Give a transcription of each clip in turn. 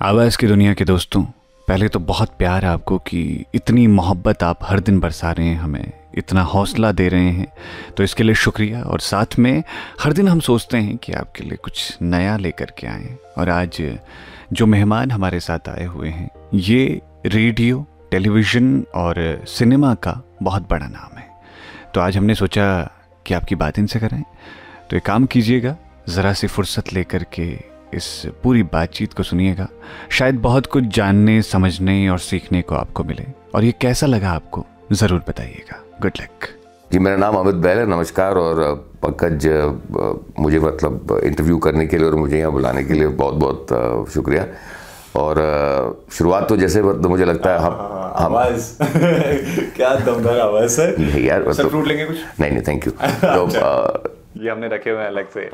आवाज़ की दुनिया के दोस्तों, पहले तो बहुत प्यार आपको कि इतनी मोहब्बत आप हर दिन बरसा रहे हैं, हमें इतना हौसला दे रहे हैं, तो इसके लिए शुक्रिया। और साथ में हर दिन हम सोचते हैं कि आपके लिए कुछ नया लेकर के आएँ। और आज जो मेहमान हमारे साथ आए हुए हैं, ये रेडियो, टेलीविज़न और सिनेमा का बहुत बड़ा नाम है। तो आज हमने सोचा कि आपकी बात इनसे करें। तो एक काम कीजिएगा, ज़रा सी फुर्सत लेकर के इस पूरी बातचीत को सुनिएगा। शायद बहुत कुछ जानने, समझने और सीखने को आपको मिले। और ये कैसा लगा आपको ज़रूर बताइएगा। गुड लक जी। मेरा नाम अमित बैल है। नमस्कार। और पंकज, मुझे मतलब इंटरव्यू करने के लिए और मुझे यहाँ बुलाने के लिए बहुत बहुत शुक्रिया। और शुरुआत तो जैसे मुझे लगता है हम आवाज़ क्या दमदार आवाज़ है। नहीं यार, मतलब फ्रूट लेंगे कुछ? नहीं थैंक यू। तो ये हमने रखे हुए हैं अलग से।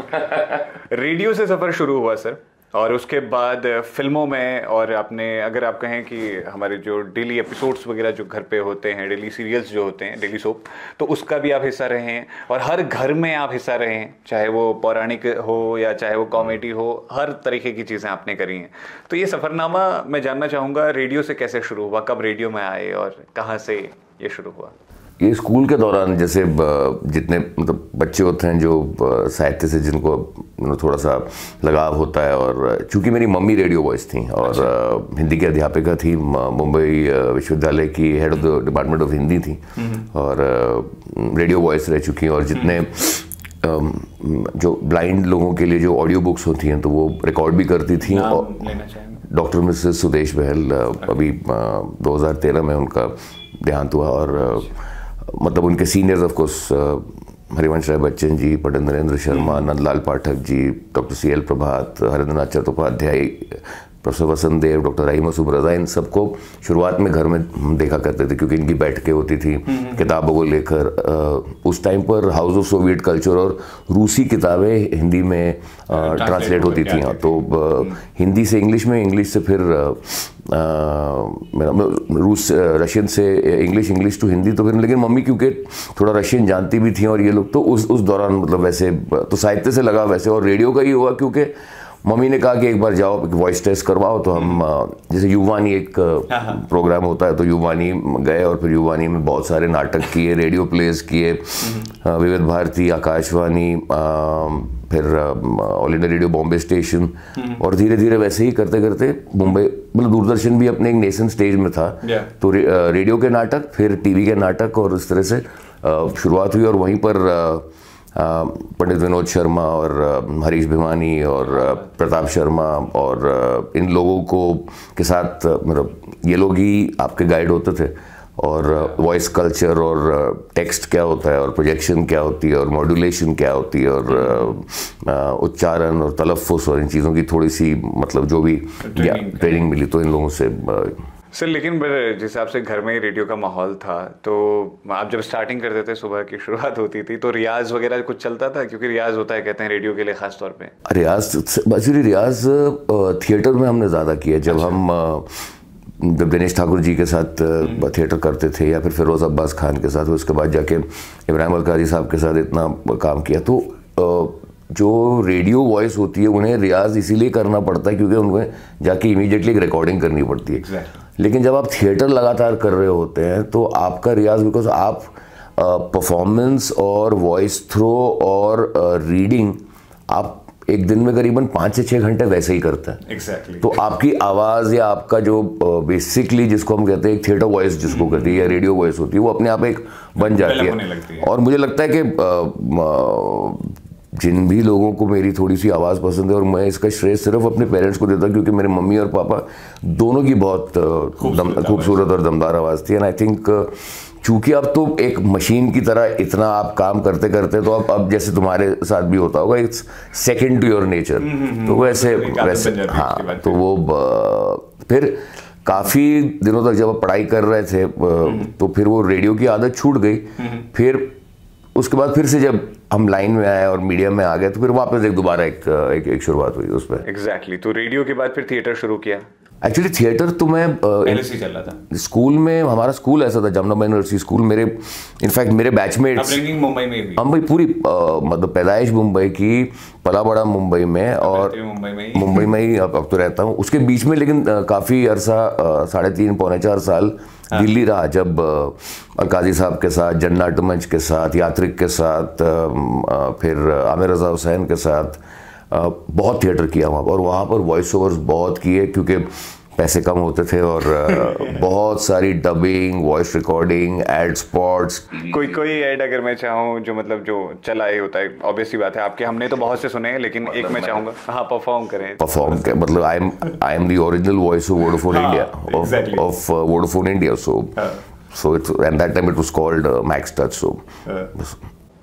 रेडियो से सफ़र शुरू हुआ सर, और उसके बाद फिल्मों में, और आपने अगर आप कहें कि हमारे जो डेली एपिसोड्स वगैरह जो घर पे होते हैं, डेली सीरियल्स जो होते हैं, डेली सोप, तो उसका भी आप हिस्सा रहे हैं। और हर घर में आप हिस्सा रहे हैं, चाहे वो पौराणिक हो या चाहे वो कॉमेडी हो, हर तरीके की चीज़ें आपने करी हैं। तो ये सफ़रनामा मैं जानना चाहूँगा, रेडियो से कैसे शुरू हुआ, कब रेडियो में आए और कहाँ से ये शुरू हुआ? ये स्कूल के दौरान, जैसे जितने मतलब बच्चे होते हैं जो साहित्य से जिनको थोड़ा सा लगाव होता है, और चूंकि मेरी मम्मी रेडियो वॉइस थी और हिंदी की अध्यापिका थी, मुंबई विश्वविद्यालय की head of the department of Hindi थी, और रेडियो वॉइस रह चुकी हैं। और जितने जो ब्लाइंड लोगों के लिए जो ऑडियो बुक्स होती हैं तो वो रिकॉर्ड भी करती थी। डॉक्टर मिसेस सुदेश बहल, अभी 2013 में उनका देहांत हुआ। और मतलब उनके seniors of course Harivansh Rai Bachchan ji, Pandit Narendra Sharma, Nandlal Pathak ji, doctor CL Prabhat, Harindranath Chattopadhyay, professor Vasant Dev, doctor Rahima Subrata, इन सबको शुरुआत में घर में हम देखा करते थे क्योंकि इनकी बैठकें होती थी किताबों को लेकर। उस टाइम पर हाउस ऑफ सोवियत कल्चर और रूसी किताबें हिंदी में ट्रांसलेट होती थी। तो हिंदी से इंग्लिश में, इंग्लिश से फिर रूस, रशियन से इंग्लिश टू हिंदी। तो फिर लेकिन मम्मी क्योंकि थोड़ा रशियन जानती भी थी और ये लोग, तो उस दौरान मतलब वैसे तो साहित्य से लगा वैसे। और रेडियो का ही हुआ क्योंकि मम्मी ने कहा कि एक बार जाओ वॉइस टेस्ट करवाओ। तो हम जैसे युवानी एक प्रोग्राम होता है, तो युवानी गए और फिर युवानी में बहुत सारे नाटक किए, रेडियो प्लेस किए, विविध भारती, आकाशवाणी, फिर all India radio Bombay station. और धीरे धीरे वैसे ही करते करते मुंबई, मतलब दूरदर्शन भी अपने एक नेशन स्टेज में था। तो रेडियो के नाटक, फिर टीवी के नाटक, और इस तरह से शुरुआत हुई। और वहीं पर पंडित विनोद शर्मा और हरीश भिवानी और प्रताप शर्मा और इन लोगों को के साथ, मतलब ये लोग ही आपके गाइड होते थे। और वॉइस कल्चर और टेक्स्ट क्या होता है, और प्रोजेक्शन क्या होती है, और मॉड्यूलेशन क्या होती है, और उच्चारण और तलफ़ुज़ और इन चीज़ों की थोड़ी सी मतलब जो भी ट्रेनिंग मिली तो इन लोगों से। सर लेकिन जिस हिसाब से घर में ही रेडियो का माहौल था, तो आप जब स्टार्टिंग करते थे, सुबह की शुरुआत होती थी, तो रियाज वगैरह कुछ चलता था? क्योंकि रियाज होता है कहते हैं रेडियो के लिए खास तौर पे। रियाज थिएटर में हमने ज़्यादा किया। जब जब दिनेश ठाकुर जी के साथ थिएटर करते थे, या फिर फिरोज़ अब्बास खान के साथ, उसके बाद जाके इब्राहिम अलकाजी साहब के साथ इतना काम किया। तो जो रेडियो वॉइस होती है उन्हें रियाज इसीलिए करना पड़ता है क्योंकि उन्हें जाके इमीडिएटली एक रिकॉर्डिंग करनी पड़ती है। लेकिन जब आप थिएटर लगातार कर रहे होते हैं तो आपका रियाज, बिकॉज आप परफॉर्मेंस और वॉइस थ्रो और रीडिंग आप एक दिन में करीबन 5 से 6 घंटे वैसे ही करते हैं। तो आपकी आवाज़ या आपका जो बेसिकली जिसको हम कहते हैं थिएटर वॉइस जिसको कहते हैं, या रेडियो वॉइस होती है, वो अपने आप एक बन जाती है। और मुझे लगता है कि जिन भी लोगों को मेरी थोड़ी सी आवाज़ पसंद है, और मैं इसका श्रेय सिर्फ अपने पेरेंट्स को देता क्योंकि मेरे मम्मी और पापा दोनों की बहुत खूबसूरत और दमदार आवाज़ थी। एंड आई थिंक चूँकि अब तो एक मशीन की तरह इतना आप काम करते करते, तो अब जैसे तुम्हारे साथ भी होता होगा, it's second to your nature. तो वैसे हाँ, तो वो फिर काफ़ी दिनों तक जब आप पढ़ाई कर रहे थे तो फिर वो रेडियो की आदत छूट गई। फिर उसके बाद फिर से जब हम लाइन में आए और मीडिया में आ गए, तो फिर वापस दोबारा एक शुरुआत हुई उस पर। एग्जैक्टली। तो रेडियो के बाद फिर थिएटर शुरू किया? एक्चुअली थिएटर तो मैं पहले से चल रहा था। स्कूल में, हमारा स्कूल ऐसा था जमुना यूनिवर्सिटी स्कूल, मेरे इनफैक्ट मेरे बैचमेट्स मुंबई में भी। हम भाई पूरी मतलब पैदाइश मुंबई की, पला बड़ा मुंबई में, और मुंबई में ही अब तो रहता हूँ। उसके बीच में लेकिन काफ़ी अरसा 3.5 पौने 4 साल दिल्ली रहा, जब अलकाजी साहब के साथ, जन्नत मंच के साथ, यात्रिक के साथ, फिर आमिर रज़ा हुसैन के साथ बहुत थिएटर किया वहाँ पर। और वहाँ पर वॉइस ओवर्स बहुत किए क्योंकि पैसे कम होते थे, और बहुत सारी dubbing, voice recording, ad spots. कोई ऐड अगर मैं चाहूँ जो मतलब जो चला ही होता है, ऑब्वियसली बात है, आपके हमने तो बहुत से सुने हैं, लेकिन एक मैं चाहूँगा हाँ परफॉर्म करें। परफॉर्म के मतलब I am the original voice of Vodafone India, of Vodafone India, so it's and that time it was called Max Touch. सो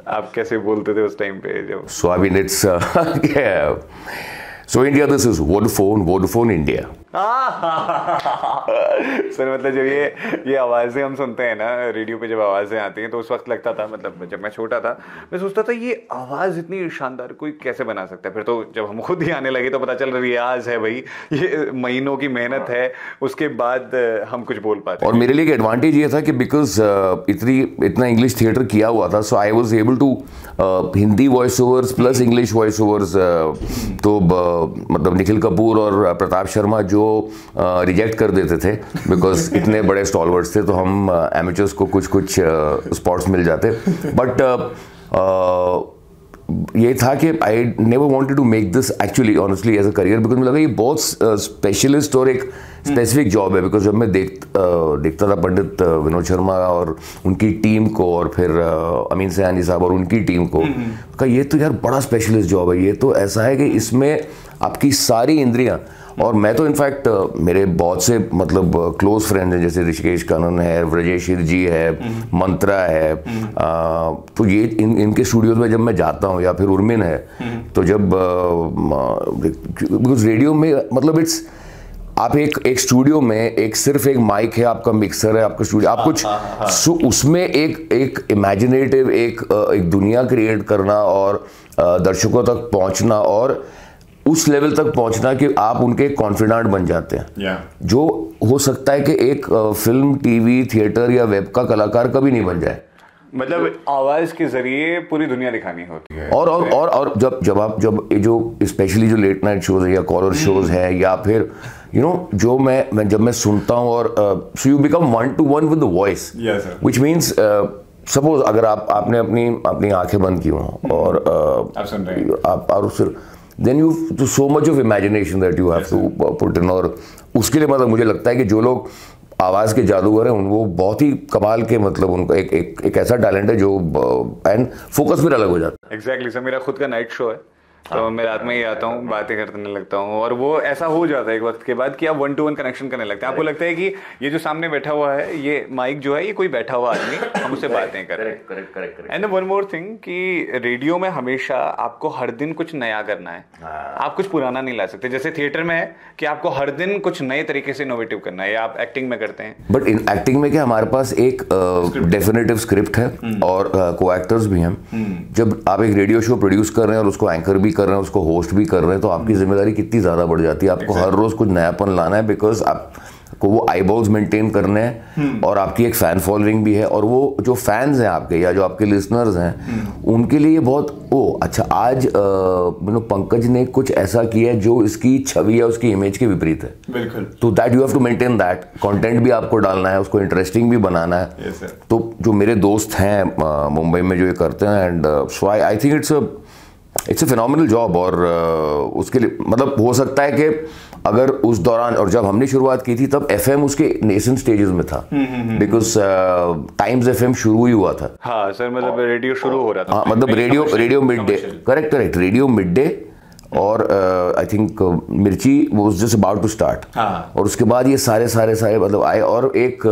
आप कैसे बोलते थे उस टाइम पे जब? So I mean it's so India, this is Vodafone India. Sir मतलब जब ये आवाज़ें हम सुनते हैं ना रेडियो पे, जब आवाज़ें आती हैं तो उस वक्त लगता था, मतलब जब मैं छोटा था मैं सोचता था ये आवाज़ इतनी शानदार कोई कैसे बना सकता है। फिर तो जब हम खुद ही आने लगे तो पता चल रियाज है भाई, ये महीनों की मेहनत है, उसके बाद हम कुछ बोल पाते। और मेरे लिए एक एडवांटेज ये था कि बिकॉज इतना इंग्लिश थिएटर किया हुआ था, so I was able to Hindi voice overs plus English voice overs. तो मतलब निखिल कपूर और प्रताप शर्मा जो रिजेक्ट कर देते थे बिकॉज इतने बड़े स्टॉलवर्ड्स थे, तो हम एमेचर्स को कुछ स्पॉट्स मिल जाते। बट ये था कि I never wanted to make this actually honestly as a career, because मुझे लगा ये बहुत स्पेशलिस्ट और एक स्पेसिफिक जॉब है। बिकॉज जब मैं देखता था पंडित विनोद शर्मा और उनकी टीम को, और फिर अमीन सयानी साहब और उनकी टीम को, कहा ये तो यार बड़ा स्पेशलिस्ट जॉब है, ये तो ऐसा है कि इसमें आपकी सारी इंद्रियां। और मैं तो इनफैक्ट मेरे बहुत से मतलब क्लोज फ्रेंड्स हैं, जैसे ऋषिकेश कानन है, ब्रजेश जी है, मंत्रा है, तो ये इनके स्टूडियोज में जब मैं जाता हूँ, या फिर उर्मिन है, तो जब बिकॉज रेडियो में मतलब इट्स आप एक स्टूडियो में सिर्फ एक माइक है, आपका मिक्सर है, आपका स्टूडियो, आप कुछ उसमें एक इमेजिनेटिव एक दुनिया क्रिएट करना और दर्शकों तक पहुंचना, और उस लेवल तक पहुंचना कि आप उनके कॉन्फिडेंट बन जाते हैं, जो हो सकता है कि एक फिल्म, टीवी, थिएटर या वेब का कलाकार कभी नहीं बन जाए। मतलब आवाज के जरिए पूरी दुनिया दिखानी होती है। और जब जो स्पेशली जो लेट नाइट शोज है या कॉलर शोज है, या फिर जो मैं सुनता हूँ, और so you become one two one with the voice, which means suppose अगर आपने अपनी आंखें बंद की हों और आप सुन रहे हैं, आप और फिर then you to so much of imagination that you have to put in। और उसके लिए मतलब मुझे लगता है कि जो लोग आवाज़ के जादूगर हैं वो बहुत ही कमाल के, मतलब उनका एक ऐसा टैलेंट है जो एंड फोकस फिर अलग हो जाता है। एग्जैक्टली सर, मेरा खुद का नाइट शो है, तो मैं रात में ही आता हूँ, बातें करने लगता हूँ, और वो ऐसा हो जाता है एक वक्त के बाद कि आप 1-to-1 कनेक्शन करने लगते हैं। आपको लगता है कि ये जो सामने बैठा हुआ है, ये माइक जो है, ये कोई बैठा हुआ आदमी, हम उससे बातें कर रहे हैं। Correct. And one more thing कि रेडियो में हमेशा आपको हर दिन कुछ नया करना है, आप कुछ पुराना नहीं ला सकते। जैसे थिएटर में है कि आपको हर दिन कुछ नए तरीके से इनोवेटिव करना है, या आप एक्टिंग में करते हैं। बट इन एक्टिंग में क्या हमारे पास एक डेफिनेटिव स्क्रिप्ट है, और को एक्टर्स भी हैं। जब आप एक रेडियो शो प्रोड्यूस कर रहे हैं और उसको एंकर भी कर रहे हैं, उसको होस्ट भी कर रहे हैं, तो आपकी जिम्मेदारी कितनी ज़्यादा बढ़ जाती है। आपको हर रोज़ कुछ नयापन लाना है, बिकॉज आपको वो आईबॉल्स मेंटेन करने हैं, और आपकी एक फ़ैन फॉलोइंग भी है, और वो जो फैंस हैं आपके या जो आपके लिसनर्स हैं, उनके लिए बहुत अच्छा आज पंकज ने कुछ ऐसा किया है जो इसकी छवि या उसकी इमेज के विपरीत है। बिल्कुल। तो that you have to maintain that content भी आपको डालना है, उसको इंटरेस्टिंग भी बनाना है। तो जो मेरे दोस्त हैं मुंबई में जो ये करते हैं, and so I think it's a phenomenal job. और उसके लिए मतलब हो सकता है कि अगर उस दौरान, और जब हमने शुरुआत की थी तब एफएम उसके नेसेंट स्टेजेस में था, बिकॉज टाइम्स एफएम शुरू ही हुआ था। हाँ सर, मतलब रेडियो शुरू हो रहा था। हाँ, मतलब radio mid day, correct, radio mid day, और I think Mirchi was just about to start. और उसके बाद ये सारे मतलब आए, और एक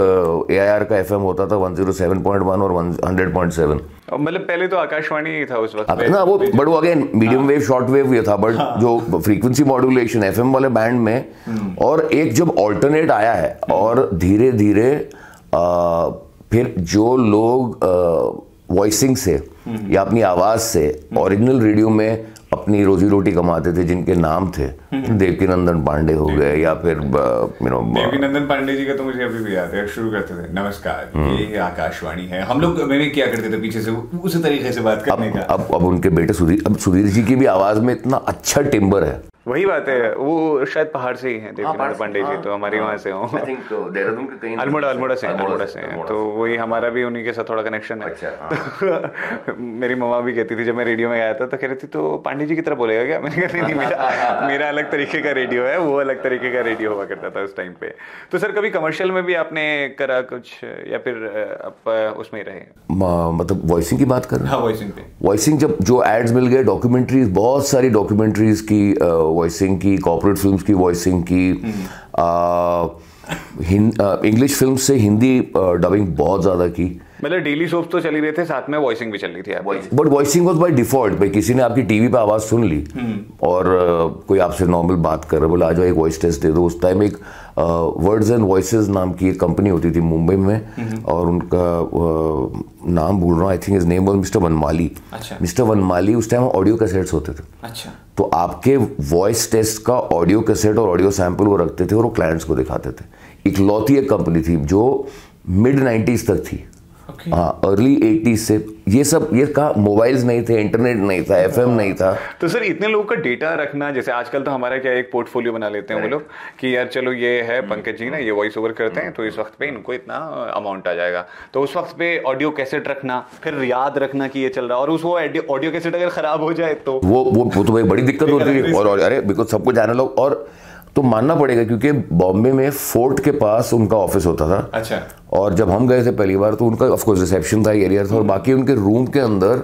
AIR का एफएम होता था 107.1 और 100.7। मतलब पहले तो आकाशवाणी ही था उस वक्त ना, वो बट वो again medium wave, short wave ये था, बट जो फ्रीक्वेंसी मॉड्यूलेशन एफएम वाले बैंड में, और एक जब ऑल्टरनेट आया है, और धीरे धीरे फिर जो लोग वॉइसिंग से या अपनी आवाज से ओरिजिनल रेडियो में अपनी रोजी रोटी कमाते थे, जिनके नाम थे, देवकीनंदन पांडे हो गए या फिर देवकीनंदन पांडे जी का तो मुझे अभी भी याद है, शुरू करते थे नमस्कार ये आकाशवाणी है, हम लोग मैंने क्या करते थे पीछे से उसी तरीके से बात करने का। अब उनके बेटे सुधीर जी की भी आवाज में इतना अच्छा टिम्बर है। वही बात है, वो शायद पहाड़ से ही हैं देवकीनंदन पांडे जी, तो हमारे वहाँ से हो, देहरादून के कहीं अल्मोड़ा से हैं, तो वही हमारा भी उन्हीं के साथ थोड़ा कनेक्शन है। तो मेरी मम्मा भी कहती थी जब मैं रेडियो में आया था तो कह रही थी तो पांडे जी की तरह बोलेगा क्या, मैंने कहा नहीं, मेरा अलग तरीके का रेडियो है, वो अलग तरीके का रेडियो हुआ करता था उस टाइम पे। तो सर कभी कमर्शियल में भी आपने करा कुछ या फिर आप उसमें ही रहे? मतलब वॉइसिंग की बात कर रहे हैं? हाँ, वॉइसिंग पे, वॉइसिंग जब जो एड्स मिल गए, डॉक्यूमेंट्रीज, बहुत सारी डॉक्यूमेंट्रीज की वॉइसिंग की, कॉर्पोरेट फिल्म्स की वॉइसिंग की, इंग्लिश फिल्म से हिंदी डबिंग बहुत ज्यादा की। मतलब डेली सोप्स तो चली रहे थे, साथ में वॉइसिंग भी चल रही थी आपकी? But voicing was by default, भाई किसी ने आपकी टीवी पे आवाज सुन ली और कोई आपसे नॉर्मल बात कर रहा है, बोला आ जाओ एक वॉइस टेस्ट दे दो। उस टाइम एक वर्ड्स एंड वॉइसेस नाम की एक कंपनी होती थी मुंबई में, और उनका नाम भूल रहा हूँ, I think his name was mister Vanmali. अच्छा। मिस्टर वनमाली, उस टाइम ऑडियो कैसेट्स होते थे। अच्छा। तो आपके वॉइस टेस्ट का ऑडियो कैसेट और ऑडियो सैंपल वो रखते थे और वो क्लाइंट्स को दिखाते थे। इकलौती एक कंपनी थी जो मिड 90s तक थी। हाँ, अर्ली 80s से ये का मोबाइल्स नहीं थे, इंटरनेट नहीं था, एफएम नहीं था। तो सर इतने लोगों का डेटा रखना, जैसे आजकल तो हमारा क्या एक पोर्टफोलियो बना लेते हैं वो लोग कि यार चलो ये है पंकज जी ना, ये वॉइस ओवर करते हैं तो इस वक्त पे इनको इतना अमाउंट आ जाएगा, तो उस वक्त पे ऑडियो कैसेट रखना, फिर याद रखना कि ये चल रहा है, और उस वो ऑडियो कैसेट अगर खराब हो जाए तो वो तो भाई बड़ी दिक्कत होती है। और अरे बिकॉज सबको जाने लोग, और तो मानना पड़ेगा क्योंकि बॉम्बे में फोर्ट के पास उनका ऑफिस होता था। अच्छा। और जब हम गए थे पहली बार तो उनका ऑफ कोर्स रिसेप्शन था, एरिया था, और बाकी उनके रूम के अंदर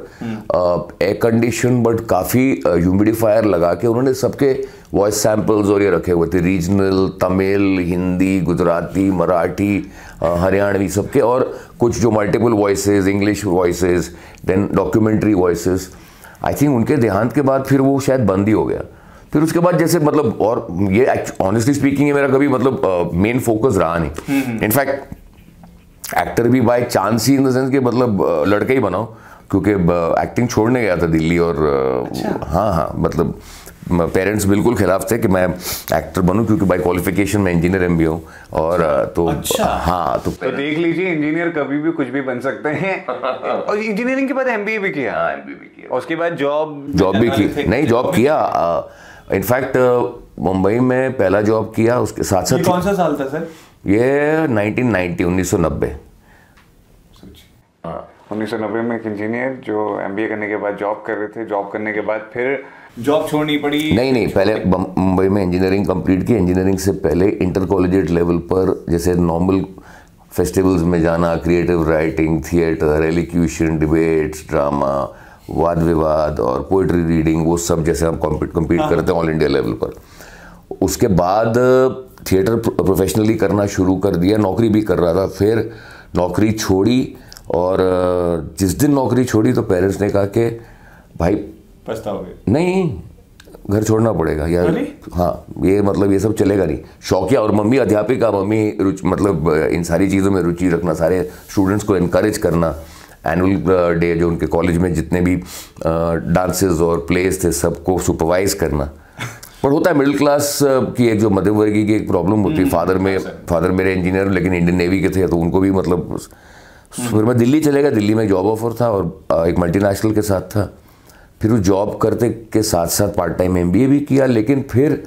एयर कंडीशन बट काफ़ी ह्यूमिडिफायर लगा के उन्होंने सबके वॉइस सैंपल्स और ये रखे हुए थे, रीजनल, तमिल, हिंदी, गुजराती, मराठी, हरियाणवी सबके, और कुछ जो multiple voices, English voices, then documentary voices. I think उनके देहांत के बाद फिर वो शायद बंद ही हो गया। फिर उसके बाद जैसे मतलब, और ये ऑनेस्टली स्पीकिंग ये मेरा कभी मतलब मेन फोकस रहा नहीं। इनफैक्ट एक्टर भी by chance he, in the sense कि मतलब लड़का ही बनाओ, क्योंकि एक्टिंग छोड़ने गया था दिल्ली, और अच्छा। हाँ मतलब पेरेंट्स बिल्कुल खिलाफ थे कि मैं एक्टर बनूं, क्योंकि बाय क्वालिफिकेशन मैं इंजीनियर एमबी हूँ, और तो अच्छा। हाँ तो देख लीजिए इंजीनियर कभी भी कुछ भी बन सकते हैं। और इंजीनियरिंग के बाद एमबीए भी किया? हाँ, एमबीए भी किया, उसके बाद जॉब भी की, नहीं जॉब किया। इनफैक्ट मुंबई में पहला जॉब किया, उसके साथ साथ। कौन सा साल था सर? ये 1990 1990 में एक इंजीनियर जो एमबीए करने के बाद जॉब कर रहे थे, जॉब करने के बाद फिर जॉब छोड़नी पड़ी? नहीं, पहले मुंबई में इंजीनियरिंग कंप्लीट की। इंजीनियरिंग से पहले इंटर कॉलेजिएट लेवल पर जैसे नॉर्मल फेस्टिवल्स में जाना, creative writing, theatre, elocution, debates, drama, वाद विवाद और पोइट्री रीडिंग, वो सब जैसे हम कम्पीट करते हैं ऑल इंडिया लेवल पर। उसके बाद थिएटर प्रोफेशनली करना शुरू कर दिया, नौकरी भी कर रहा था। फिर नौकरी छोड़ी, और जिस दिन नौकरी छोड़ी तो पेरेंट्स ने कहा कि भाई पछताओगे? नहीं, घर छोड़ना पड़ेगा यार। हाँ, ये मतलब ये सब चलेगा नहीं। शौकिया, और मम्मी अध्यापिका, मम्मी मतलब इन सारी चीज़ों में रुचि रखना, सारे स्टूडेंट्स को इनकरेज करना। एनुअल डे जो उनके कॉलेज में जितने भी डांसेस और प्लेस थे सबको सुपरवाइज करना। पर होता है मिडिल क्लास की एक जो मध्यवर्गीय की एक प्रॉब्लम होती है। फादर मेरे इंजीनियर लेकिन इंडियन नेवी के थे, तो उनको भी मतलब। फिर मैं दिल्ली चले गया, दिल्ली में जॉब ऑफर था और एक मल्टीनेशनल के साथ था। फिर उस जॉब करते के साथ साथ पार्ट टाइम एमबीए भी किया, लेकिन फिर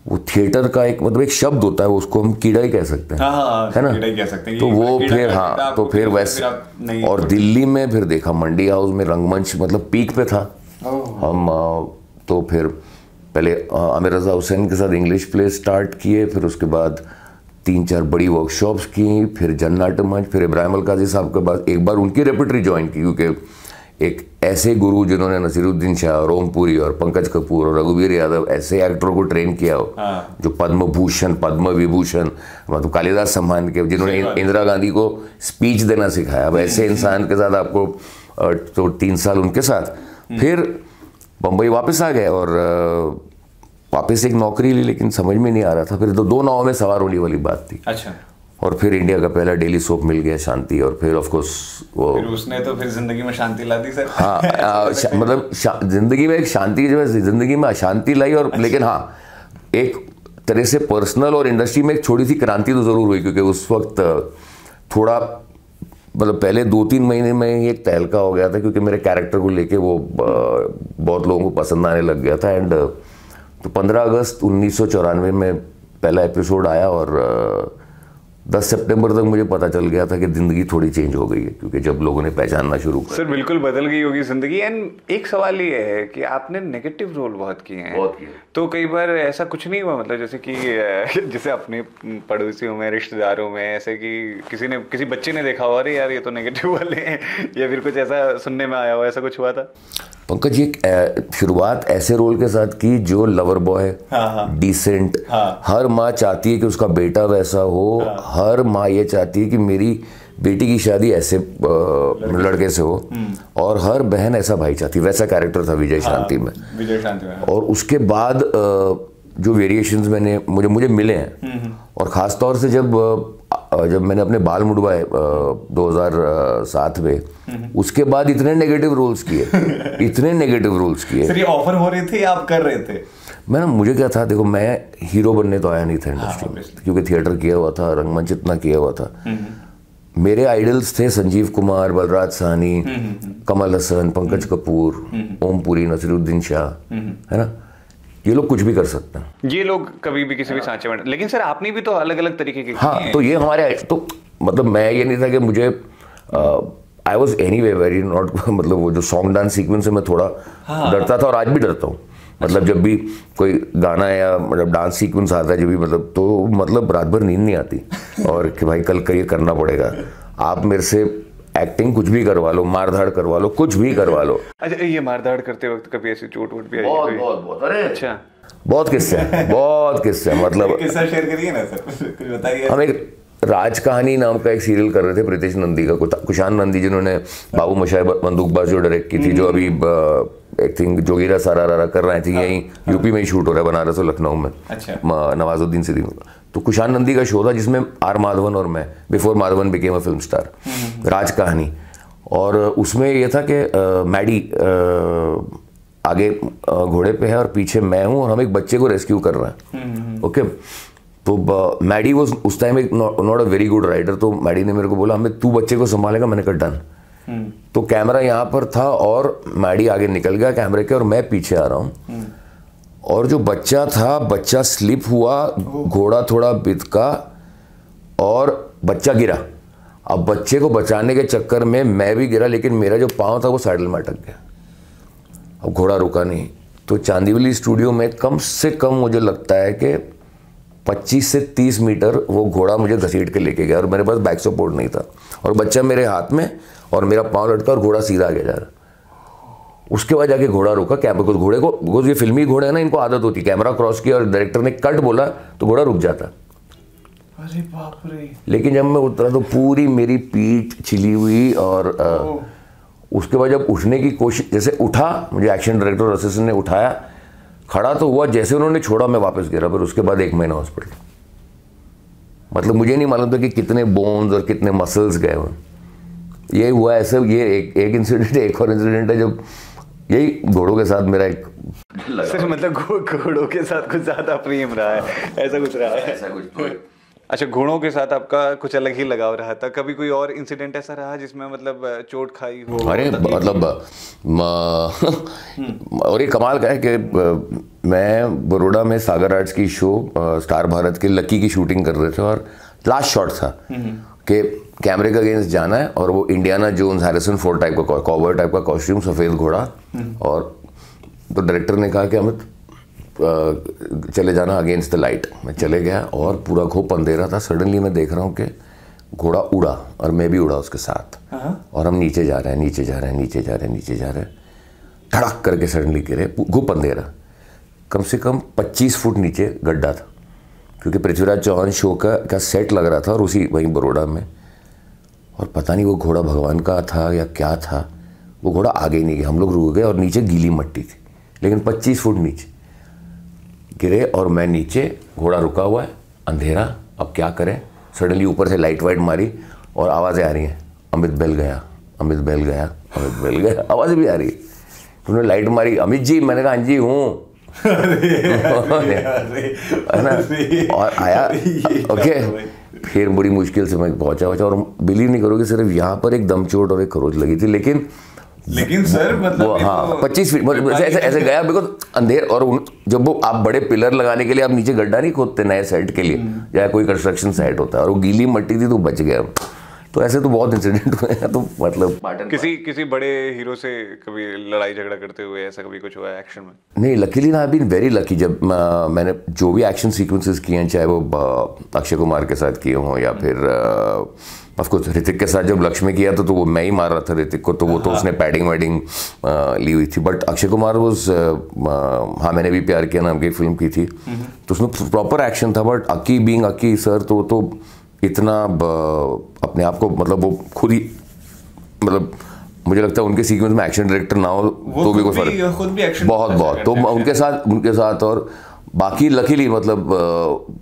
वो थिएटर का एक मतलब एक शब्द होता है, उसको हम कीड़ा ही कह सकते हैं। है ना, कीड़ा ही कह सकते हैं। तो वो फिर हाँ, तो फिर वैसे, और दिल्ली में फिर देखा मंडी हाउस में रंगमंच मतलब पीक पे था हम। तो फिर पहले आमिर रजा हुसैन के साथ इंग्लिश प्ले स्टार्ट किए, फिर उसके बाद 3-4 बड़ी वर्कशॉप्स की, फिर जन्नाट मंच, फिर इब्राहिम अल काजी साहब के बाद एक बार उनकी रेपर्टरी ज्वाइन की, क्योंकि एक ऐसे गुरु जिन्होंने नसीरुद्दीन शाह, रोमपुरी और पंकज कपूर और रघुवीर यादव ऐसे एक्टरों को ट्रेन किया हो, जो पद्म भूषण, पद्म विभूषण, मतलब कालिदास सम्मान के, जिन्होंने इंदिरा गांधी को स्पीच देना सिखाया। अब ऐसे इंसान के साथ आपको तो 3 साल उनके साथ, फिर बम्बई वापस आ गए और वापस एक नौकरी ली, लेकिन समझ में नहीं आ रहा था। फिर दो नावों में सवार होने वाली बात थी। अच्छा। और फिर इंडिया का पहला डेली सोप मिल गया शांति, और फिर ऑफ कोर्स वो फिर उसने तो फिर जिंदगी में शांति ला दी सर। हाँ मतलब जिंदगी में एक शांति, जो है जिंदगी में अशांति लाई, और लेकिन हाँ एक तरह से पर्सनल और इंडस्ट्री में एक छोटी सी क्रांति तो ज़रूर हुई, क्योंकि उस वक्त थोड़ा मतलब पहले 2-3 महीने में ही एक तहलका हो गया था, क्योंकि मेरे कैरेक्टर को लेके वो बहुत लोगों को पसंद आने लग गया था। एंड तो 15 अगस्त 1994 में पहला एपिसोड आया, और 10 सितंबर तक मुझे पता चल गया था कि ज़िंदगी थोड़ी चेंज हो गई है, क्योंकि जब लोगों ने पहचानना शुरू किया। सर बिल्कुल बदल गई होगी जिंदगी। एंड एक सवाल ये है कि आपने नेगेटिव रोल बहुत किए हैं, तो कई बार ऐसा कुछ नहीं हुआ, मतलब जैसे कि जैसे अपने पड़ोसियों में, रिश्तेदारों में, ऐसे कि किसी बच्चे ने देखा हो अरे यार ये तो नेगेटिव वाले हैं, या फिर कुछ ऐसा सुनने में आया हो, ऐसा कुछ हुआ था? पंकज जी, शुरुआत ऐसे रोल के साथ की जो लवर बॉय, डिसेंट, हर माँ चाहती है कि उसका बेटा वैसा हो, हर माँ ये चाहती है कि मेरी बेटी की शादी ऐसे लड़के से हो, और हर बहन ऐसा भाई चाहती है। वैसा कैरेक्टर था विजय शांति में। और उसके बाद जो वेरिएशंस मुझे मिले हैं, और ख़ास तौर से जब मैंने अपने बाल मुड़वाए 2007 में, उसके बाद इतने नेगेटिव रोल्स किए सर ये ऑफर हो रहे थे या आप कर रहे थे? मुझे क्या था, देखो मैं हीरो बनने तो आया नहीं था इंडस्ट्री में, क्योंकि थिएटर किया हुआ था, रंगमंच इतना किया हुआ था। मेरे आइडल्स थे संजीव कुमार, बलराज साहनी, कमल हसन, पंकज कपूर, ओम पुरी, नसीरुद्दीन शाह, है ना, ये लोग कुछ भी कर सकते हैं, ये लोग कभी भी किसी भी सांचे में। लेकिन सर आपने भी तो अलग अलग तरीके के हाँ, तो ये हमारे तो मतलब मैं ये नहीं था कि मुझे I was any way very not मतलब वो जो सॉन्ग डांस सीक्वेंस से मैं थोड़ा डरता था, और आज भी डरता हूँ। मतलब जब भी कोई गाना या मतलब डांस सीक्वेंस आता है जब भी, मतलब तो मतलब रात भर नींद नहीं आती, और कि भाई कल ये करना पड़ेगा। आप मेरे से एक्टिंग कुछ भी करवा लो, मारधाड़ करवा लो, कुछ भी करवा लो। अच्छा, ये मारधाड़ करते वक्त कभी ऐसी चोट वोट भी आई? बहुत अरे अच्छा, बहुत किस्से मतलब किस्सा शेयर करिए ना सर, कुछ बताइए। हम एक राज कहानी नाम का एक सीरियल कर रहे थे प्रीतेश नंदी का, कुशान नंदी जिन्होंने बाबू मोशाय बंदूकबाजी डायरेक्ट की थी, जो अभी आई थिंक जोगीरा सारा कर रहे थे, यहीं यूपी में ही शूट हो रहा है, बनारस और लखनऊ में। अच्छा। नवाजुद्दीन सिद्दीकी। तो कुशान नंदी का शो था जिसमें आर माधवन और मैं, before Madhavan became a film star, Raj Kahani. और उसमें यह था कि मैडी आगे घोड़े पे है और पीछे मैं हूँ, और हम एक बच्चे को रेस्क्यू कर रहे हैं। ओके, तो मैडी वो उस टाइम एक not a very good rider, तो मैडी ने मेरे को बोला हमें तू बच्चे को संभालेगा, मैंने कहा डन। तो कैमरा यहाँ पर था और मैडी आगे निकल गया कैमरे के, और मैं पीछे आ रहा हूँ, और जो बच्चा था, बच्चा स्लिप हुआ, घोड़ा थोड़ा बिदका और बच्चा गिरा। अब बच्चे को बचाने के चक्कर में मैं भी गिरा, लेकिन मेरा जो पाँव था वो सैडल में अटक गया। अब घोड़ा रुका नहीं, तो चांदीवली स्टूडियो में कम से कम मुझे लगता है कि 25 से 30 मीटर वो घोड़ा मुझे घसीट के लेके गया, और मेरे पास बैक सपोर्ट नहीं था, और बच्चा मेरे हाथ में और मेरा पाँव लटका और घोड़ा सीधा आगे जा रहा। उसके बाद जाके घोड़ा रुका, कैमरा घोड़े को, बिकॉज ये फिल्मी घोड़े हैं ना, इनको आदत होती है, कैमरा क्रॉस किया और डायरेक्टर ने कट बोला तो घोड़ा रुक जाता। अरे बाप रे। लेकिन जब मैं उतरा तो पूरी मेरी पीठ छिली हुई, और उसके बाद जब उठने की कोशिश, जैसे उठा, मुझे एक्शन डायरेक्टर और असिस्टेंट ने उठाया, खड़ा तो हुआ, जैसे उन्होंने छोड़ा मैं वापस गिरा, फिर उसके बाद 1 महीना हॉस्पिटल। मतलब मुझे नहीं मालूम था कि कितने बोन्स और कितने मसल्स गए हुए। ये हुआ ऐसे, ये एक इंसिडेंट है। एक और इंसिडेंट है जब यही घोड़ों के साथ मेरा एक सर, मतलब घोड़ों के साथ कुछ ज्यादा प्रेम रहा है, ऐसा कुछ रहा है? ऐसा कुछ। अच्छा, घोड़ों के साथ आपका कुछ अलग ही लगाव रहा था। कभी कोई और इंसिडेंट ऐसा रहा जिसमें मतलब चोट खाई हो? अरे मतलब और ये कमाल का है कि मैं बड़ौदा में सागर आर्ट्स की शो स्टार भारत के लकी की शूटिंग कर रहे थे, और लास्ट शॉट था कि कैमरे के अगेंस्ट जाना है, और वो Indiana Jones, Harrison Ford type का कॉबॉय टाइप का कॉस्ट्यूम, सफ़ेद घोड़ा, और तो डायरेक्टर ने कहा कि अमित चले जाना अगेंस्ट द लाइट। मैं चले गया और पूरा घोप अंधेरा था। सडनली मैं देख रहा हूँ कि घोड़ा उड़ा और मैं भी उड़ा उसके साथ, और हम नीचे जा रहे हैं, धड़क करके सडनली गिरे, घुप अंधेरा, कम से कम 25 फुट नीचे गड्ढा था, क्योंकि पृथ्वीराज चौहान शो का सेट लग रहा था, और उसी वहीं बड़ौदा में। और पता नहीं वो घोड़ा भगवान का था या क्या था, वो घोड़ा आगे ही नहीं गया, हम लोग रुक गए, और नीचे गीली मट्टी थी, लेकिन 25 फुट नीचे गिरे, और मैं नीचे, घोड़ा रुका हुआ है, अंधेरा, अब क्या करें। सडनली ऊपर से लाइट वाइट मारी और आवाज़ें आ रही हैं, अमित बैल गया, अमित बैल गया, अमित बैल गया, आवाज़ें भी आ रही है। तो उन्होंने लाइट मारी, अमित जी, मैंने कहा हाँ जी हूँ, है ना, और आया। ओके, फिर बड़ी मुश्किल से मैं पहुंचा और बिलीव नहीं करोगे सिर्फ यहाँ पर एक दम चोट और एक खरोच लगी थी, लेकिन सर मतलब हाँ 25 फीट ऐसे गया, बिकॉज अंधेर। और जब वो आप बड़े पिलर लगाने के लिए आप नीचे गड्ढा नहीं खोदते नए सेट के लिए, या कोई कंस्ट्रक्शन साइट होता है, और वो गीली मिट्टी थी तो बच गया। तो ऐसे तो बहुत इंसिडेंट हुए हैं। तो मतलब किसी बड़े हीरो से कभी लड़ाई झगड़ा करते हुए ऐसा कभी कुछ हुआ है एक्शन में? नहीं, luckily I been very lucky. जब मैंने जो भी एक्शन सीक्वेंसेस किए हैं, चाहे वो अक्षय कुमार के साथ किए हों या फिर ऑफकोर्स ऋतिक के साथ जब लक्ष्य में किया तो वो मैं ही मार रहा था ऋतिक को, तो वो तो उसने पैडिंग वैडिंग ली हुई थी। बट अक्षय कुमार वॉज हाँ मैंने भी प्यार किया नाम की फिल्म की थी, तो उसमें प्रॉपर एक्शन था। But Akki being Akki sir तो इतना अपने आप को मतलब वो खुद ही मतलब मुझे लगता है उनके सीक्वेंस में एक्शन डायरेक्टर ना हो तो भी कोई फर्क, खुद भी एक्शन बहुत तो उनके साथ और बाकी लकीली मतलब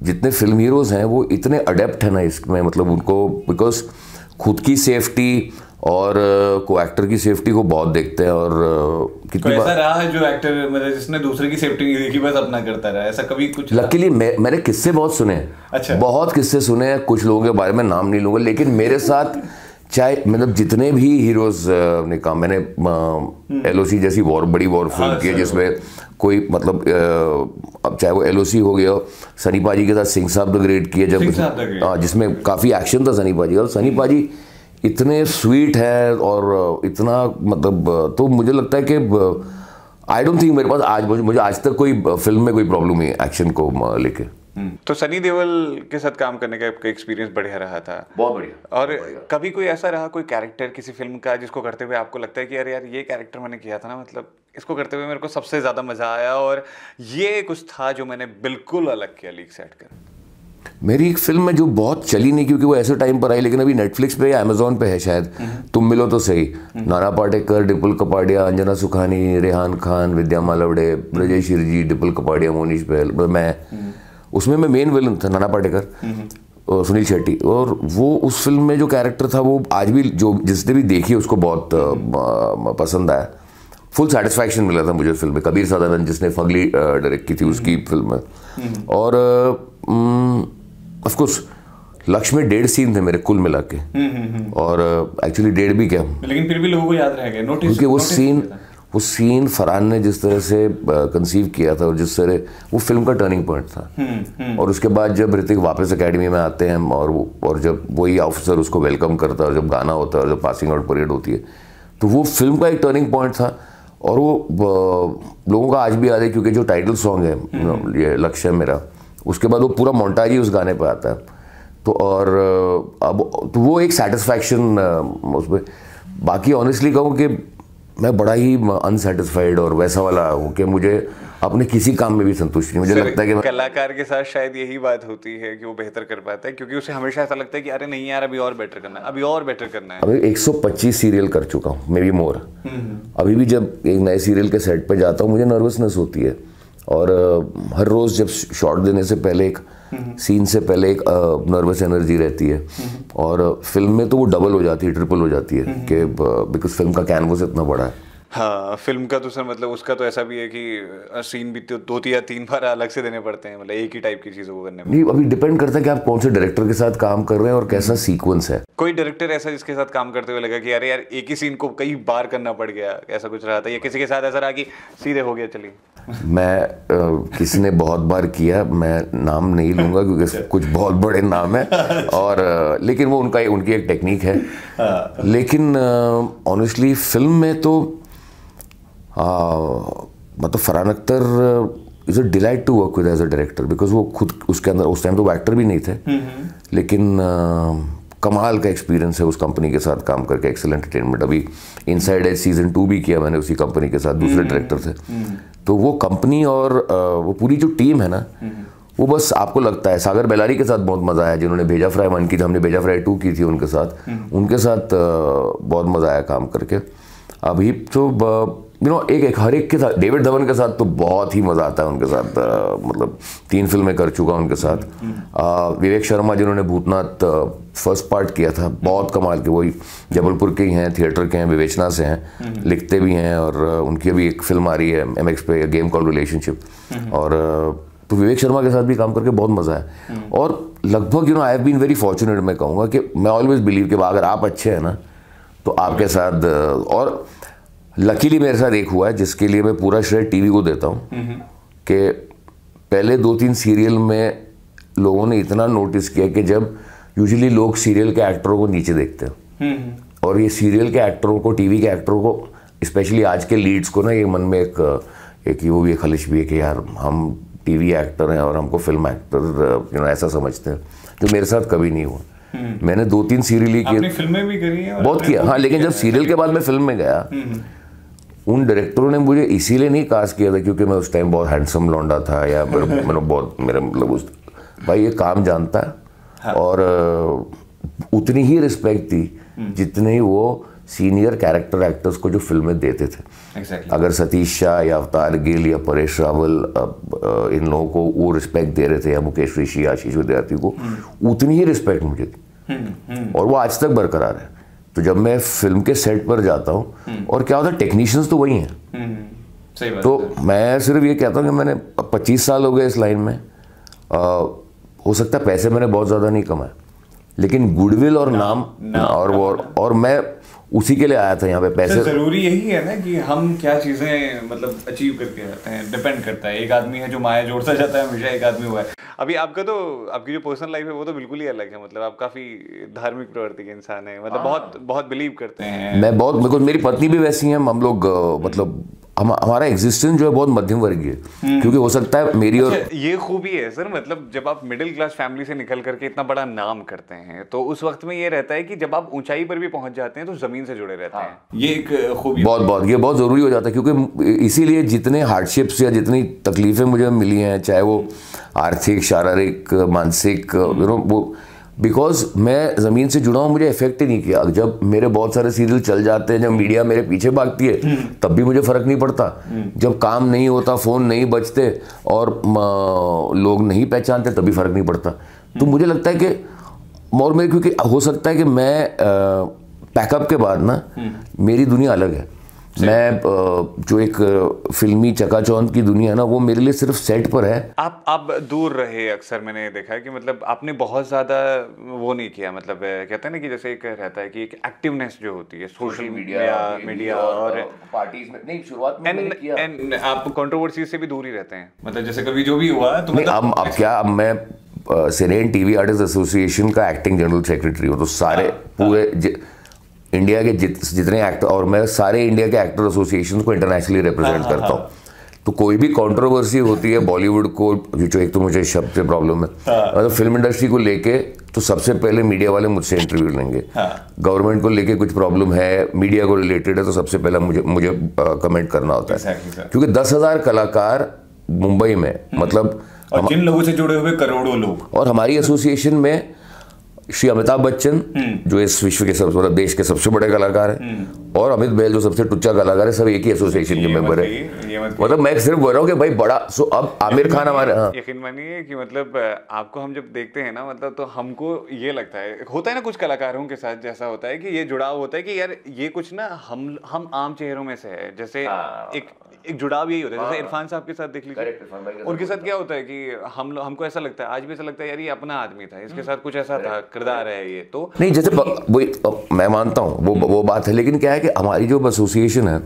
जितने फिल्म हीरोज हैं वो इतने अडेप्ट है ना इसमें, मतलब उनको बिकॉज खुद की सेफ्टी और को एक्टर की सेफ्टी को बहुत देखते हैं। और कितनी ऐसा रहा है जो एक्टर मतलब जिसने दूसरे की सेफ्टी नहीं देखी, बस अपना करता रहा, ऐसा कभी कुछ? लकीली मैंने किस्से बहुत सुने हैं। अच्छा। बहुत किस्से सुने हैं, कुछ लोगों के बारे में नाम नहीं लूंगा, लेकिन मेरे साथ चाहे मतलब जितने भी हीरोज ने काम, मैंने LOC जैसी बड़ी वॉर फिल्म की है जिसमें कोई मतलब अब चाहे वो LOC हो गया, सनी पाजी के साथ सिंह साहब द ग्रेट की है जब, जिसमें काफ़ी एक्शन था सनी पाजी, और सनी पाजी इतने स्वीट है और इतना मतलब, तो मुझे लगता है कि आई डोंट थिंक मेरे पास मुझे आज तक कोई फिल्म में कोई प्रॉब्लम नहीं है एक्शन को लेके। तो सनी देओल के साथ काम करने का आपका एक्सपीरियंस बढ़िया रहा था? बहुत बढ़िया। और कभी कोई ऐसा रहा कोई कैरेक्टर किसी फिल्म का जिसको करते हुए आपको लगता है कि अरे यार ये कैरेक्टर मैंने किया था ना, मतलब इसको करते हुए मेरे को सबसे ज्यादा मजा आया और ये कुछ था जो मैंने बिल्कुल अलग किया लीक सेट कर? मेरी एक फिल्म में जो बहुत चली नहीं क्योंकि वो ऐसे टाइम पर आई, लेकिन अभी नेटफ्लिक्स पे या अमेजोन पे है शायद, तुम मिलो तो सही, नाना पाटेकर, डिपुल कपाड़िया, अंजना सुखानी, रेहान खान, विद्या मालवड़े, ब्रजेश जी, डिपुल कपाड़िया, मोनीश बहल, मैं उसमें मैं मेन विलन था, नाना पाटेकर और सुनील शेट्टी। और वो उस फिल्म में जो कैरेक्टर था वो आज भी जो जिसने भी देखी उसको बहुत पसंद आया, फुल सेटिस्फैक्शन मिला था मुझे फिल्म में। कबीर सदानंद जिसने फगली डायरेक्ट की थी उसकी फिल्म में। और ऑफकोर्स लक्ष्य में 1.5 सीन थे मेरे कुल मिला के, और एक्चुअली 1.5 भी क्या, लेकिन फिर भी लोगों को याद रह गए क्योंकि वो सीन फरहान ने जिस तरह से कंसीव किया था और जिस तरह वो फिल्म का टर्निंग पॉइंट था। और उसके बाद जब ऋतिक वापस एकेडमी में आते हैं और जब वही ऑफिसर उसको वेलकम करता है और जब गाना होता है और जब पासिंग आउट परेड होती है, तो वो फिल्म का एक टर्निंग पॉइंट था। और वो लोगों का आज भी याद है क्योंकि जो टाइटल सॉन्ग है ये लक्ष्य मेरा, उसके बाद वो पूरा मोन्टाज ही उस गाने पे आता है। तो और अब तो वो एक सेटिस्फैक्शन उसमें। बाकी ऑनेस्टली कहूँ कि मैं बड़ा ही अनसेटिस्फाइड और वैसा वाला हूँ कि मुझे अपने किसी काम में भी संतुष्टि नहीं। मुझे लगता है कि कलाकार के साथ शायद यही बात होती है कि वो बेहतर कर पाता है, क्योंकि उसे हमेशा ऐसा लगता है कि अरे नहीं यार अभी और बेटर करना है, अभी और बेटर करना है। अभी 125 सीरियल कर चुका हूँ, मे बी मोर। अभी भी जब एक नए सीरियल के सेट पे जाता हूँ मुझे नर्वसनेस होती है, और हर रोज़ जब शॉट देने से पहले एक सीन से पहले एक नर्वस एनर्जी रहती है, और फिल्म में तो वो डबल हो जाती है, ट्रिपल हो जाती है कि बिकॉज फिल्म का कैनवस इतना बड़ा है। हाँ, फिल्म का तो सर मतलब उसका तो ऐसा भी है कि सीन भी 2 या 3 बार अलग से देने पड़ते हैं, मतलब एक ही टाइप की चीज़ों को करने में। नहीं, अभी डिपेंड करता है कि आप कौन से डायरेक्टर के साथ काम कर रहे हैं और कैसा सीक्वेंस है। कोई डायरेक्टर ऐसा जिसके साथ काम करते हुए लगा कि अरे यार एक ही सीन को कई बार करना पड़ गया, ऐसा कुछ रहा था, या किसी के साथ ऐसा रहा कि सीधे हो गया चलिए? मैं किसी ने बहुत बार किया, मैं नाम नहीं लूंगा क्योंकि कुछ बहुत बड़े नाम है, और लेकिन वो उनकी एक टेक्निक है। लेकिन ऑनेस्टली फिल्म में तो मतलब Farhan Akhtar is a delight to work with as a director, because वो खुद उसके अंदर उस टाइम तो वो एक्टर भी नहीं थे, लेकिन कमाल का एक्सपीरियंस है उस कंपनी के साथ काम करके, एक्सेलेंट एंटरटेनमेंट। अभी इनसाइड एज सीजन 2 भी किया मैंने उसी कंपनी के साथ, दूसरे डायरेक्टर थे। तो वो कंपनी और वो पूरी जो टीम है ना, वो बस आपको लगता है, सागर बेलारी के साथ बहुत मज़ा आया जिन्होंने भेजा फ्राई 1 की थी, हमने भेजा फ्राई 2 की थी उनके साथ बहुत मज़ा आया काम करके। अभी तो एक हर एक के साथ, डेविड धवन के साथ तो बहुत ही मज़ा आता है उनके साथ, मतलब 3 फिल्में कर चुका उनके साथ। विवेक शर्मा जिन्होंने भूतनाथ फर्स्ट पार्ट किया था, बहुत कमाल के, वही जबलपुर के ही हैं, थिएटर के हैं, विवेचना से हैं, लिखते भी हैं, और उनकी अभी एक फिल्म आ रही है MX पे, गेम कॉल्ड रिलेशनशिप, और तो विवेक शर्मा के साथ भी काम करके बहुत मज़ा है। और लगभग I have been very fortunate, मैं कहूँगा कि मैं ऑलवेज बिलीव कि अगर आप अच्छे हैं ना तो आपके साथ, और लकीली मेरे साथ एक हुआ है जिसके लिए मैं पूरा श्रेय टीवी को देता हूँ, कि पहले 2-3 सीरियल में लोगों ने इतना नोटिस किया कि जब यूजुअली लोग सीरियल के एक्टरों को नीचे देखते हैं, और ये सीरियल के एक्टरों को, टीवी के एक्टरों को, स्पेशली आज के लीड्स को ना, ये मन में एक वो भी एक खलिश भी है कि यार हम टीवी एक्टर हैं और हमको फिल्म एक्टर ऐसा समझते हैं, जो मेरे साथ कभी नहीं हुआ। मैंने 2-3 सीरियल ही किए, फिल्में भी करी हैं, बहुत किया, हाँ, लेकिन जब सीरियल के बाद मैं फिल्म में गया, उन डायरेक्टरों ने मुझे इसीलिए नहीं कास्ट किया था क्योंकि मैं उस टाइम बहुत हैंडसम लौंडा था, या मैंने बहुत, मेरा मतलब उस भाई ये काम जानता है, हाँ। और उतनी ही रिस्पेक्ट थी जितने ही वो सीनियर कैरेक्टर एक्टर्स को जो फिल्में देते थे। exactly. अगर सतीश शाह या अवतार गिल या परेश रावल इन लोगों को वो रिस्पेक्ट दे रहे थे, या मुकेश ऋषि, आशीष विद्यार्थी को, उतनी ही रिस्पेक्ट मुझे थी, और वो आज तक बरकरार है। तो जब मैं फिल्म के सेट पर जाता हूँ, और क्या होता है, टेक्नीशियंस तो वही हैं, सही बात तो मैं सिर्फ ये कहता हूँ कि मैंने 25 साल हो गए इस लाइन में, हो सकता है पैसे मैंने बहुत ज़्यादा नहीं कमाए, लेकिन गुडविल और नाम और मैं उसी के लिए आया था यहाँ पे। पैसे जरूरी यही है ना कि हम क्या चीजें मतलब अचीव करके रहते हैं, डिपेंड करता है। एक आदमी है जो माया जोड़ता जाता है हमेशा, एक आदमी हुआ है। अभी आपका तो, आपकी जो पर्सनल लाइफ है वो तो बिल्कुल ही अलग है, मतलब आप काफी धार्मिक प्रवृत्ति के इंसान है, मतलब बहुत बिलीव करते हैं। मैं बहुत, बिल्कुल मेरी पत्नी भी वैसी है, हम लोग मतलब हमारा एग्जिस्टेंस जो है बहुत मध्यम वर्गीय है, क्योंकि हो सकता है मेरी और ये खूबी है सर, मतलब जब आप मिडिल क्लास फैमिली से निकल करके इतना बड़ा नाम करते हैं, तो उस वक्त में ये रहता है कि जब आप ऊंचाई पर भी पहुंच जाते हैं तो जमीन से जुड़े रहते हैं। ये एक खूबी बहुत ये बहुत जरूरी हो जाता है, क्योंकि इसीलिए जितने हार्डशिप्स या जितनी तकलीफें मुझे मिली हैं, चाहे वो आर्थिक, शारीरिक, मानसिक, वो बिकॉज मैं ज़मीन से जुड़ा हूँ, मुझे इफेक्ट ही नहीं किया। जब मेरे बहुत सारे सीरियल चल जाते हैं, जब मीडिया मेरे पीछे भागती है, तब भी मुझे फ़र्क नहीं पड़ता। जब काम नहीं होता, फ़ोन नहीं बजते और लोग नहीं पहचानते, तभी फ़र्क नहीं पड़ता। तो मुझे लगता है कि और मैं, क्योंकि हो सकता है कि मैं पैकअप के बाद ना मेरी दुनिया अलग है। मैं जो एक फिल्मी चकाचौंध की दुनिया है ना, वो मेरे लिए सिर्फ सेट पर है। आप दूर रहे अक्सर, मैंने देखा है कि मतलब आपने बहुत ज़्यादा वो नहीं किया, मतलब कहते हैं ना कि जैसे एक रहता है कि एक एक्टिवनेस जो होती है सोशल मीडिया और पार्टीज में, नहीं शुरुआत में मैंने किया। आप कंट्रोवर्सी से भी दूर ही रहते हैं, मतलब जैसे कभी जो भी हुआ तो मतलब अब क्या, अब मैं सिनेन टीवी आर्टिस्ट एसोसिएशन का एक्टिंग जनरल सेक्रेटरी हूँ, तो सारे पूरे इंडिया के जितने एक्टर, और मैं सारे इंडिया के एक्टर एसोसिएशन को इंटरनेशनली रिप्रेजेंट करता हूँ। तो कोई भी कंट्रोवर्सी होती है बॉलीवुड को, जो एक तो मुझे शब्द से प्रॉब्लम है, मतलब फिल्म इंडस्ट्री को लेके, तो सबसे पहले मीडिया वाले मुझसे इंटरव्यू लेंगे। गवर्नमेंट को लेके कुछ प्रॉब्लम है, मीडिया को रिलेटेड है, तो सबसे पहले मुझे कमेंट करना होता है, क्योंकि 10,000 कलाकार मुंबई में, मतलब और जिन लोगों से जुड़े हुए करोड़ों लोग, और हमारी एसोसिएशन में श्री अमिताभ बच्चन जो इस विश्व के सबसे, मतलब देश के सबसे बड़े कलाकार हैं, और अमित बहल जो सबसे टुच्चा कलाकार है, सब एक ही एसोसिएशन के मेंबर है। मतलब मैं सिर्फ बोल रहा हूँ कि भाई बड़ा, सो अब आमिर खान हमारे, यकीन मानिए कि मतलब आपको हम जब देखते हैं ना, मतलब तो हमको ये लगता है, होता है ना कुछ कलाकारों के साथ जैसा होता है कि ये जुड़ाव होता है कि यार ये कुछ ना हम आम चेहरों में से है, जैसे एक जुड़ाव यही होता है। जैसे इरफान साहब के साथ देख लीजिए, उनके साथ क्या होता है कि हमको ऐसा लगता है, आज भी ऐसा लगता है यार ये अपना आदमी था, इसके साथ कुछ ऐसा था, किरदार है ये। तो नहीं, जैसे वो मैं मानता हूँ वो बात है, लेकिन क्या है कि हमारी जो एसोसिएशन है,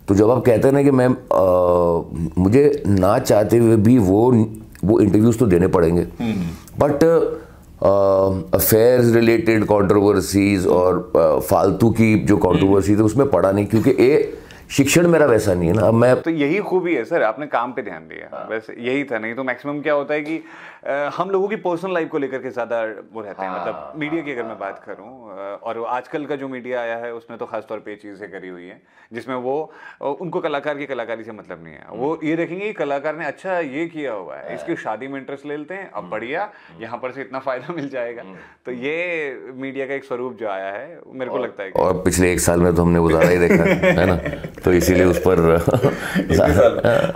तो जब आप कहते हैं ना कि मैं मुझे ना चाहते हुए भी वो इंटरव्यूज तो देने पड़ेंगे, बट अफेयर्स रिलेटेड कंट्रोवर्सीज और फालतू की जो कंट्रोवर्सी थी उसमें पड़ा नहीं, क्योंकि शिक्षण मेरा वैसा नहीं है ना। अब मैं, तो यही खूबी है सर, आपने काम पे ध्यान दिया, वैसे यही था। नहीं तो मैक्सिमम क्या होता है कि हम लोगों की पर्सनल लाइफ को लेकर के ज्यादा वो रहते हैं, मतलब मीडिया की अगर मैं बात करूं, और आजकल का जो मीडिया आया है उसमें तो खासतौर पे चीज़ें करी हुई हैं जिसमें वो उनको कलाकार की कलाकारी से मतलब नहीं है, वो ये देखेंगे कि कलाकार ने अच्छा ये किया हुआ है, इसकी शादी में इंटरेस्ट ले लेते हैं, अब बढ़िया यहाँ पर से इतना फायदा मिल जाएगा। तो ये मीडिया का एक स्वरूप जो आया है मेरे को लगता है कि और पिछले 1 साल में तो हमने वो ज़्यादा ही देखा है ना, तो इसीलिए उस पर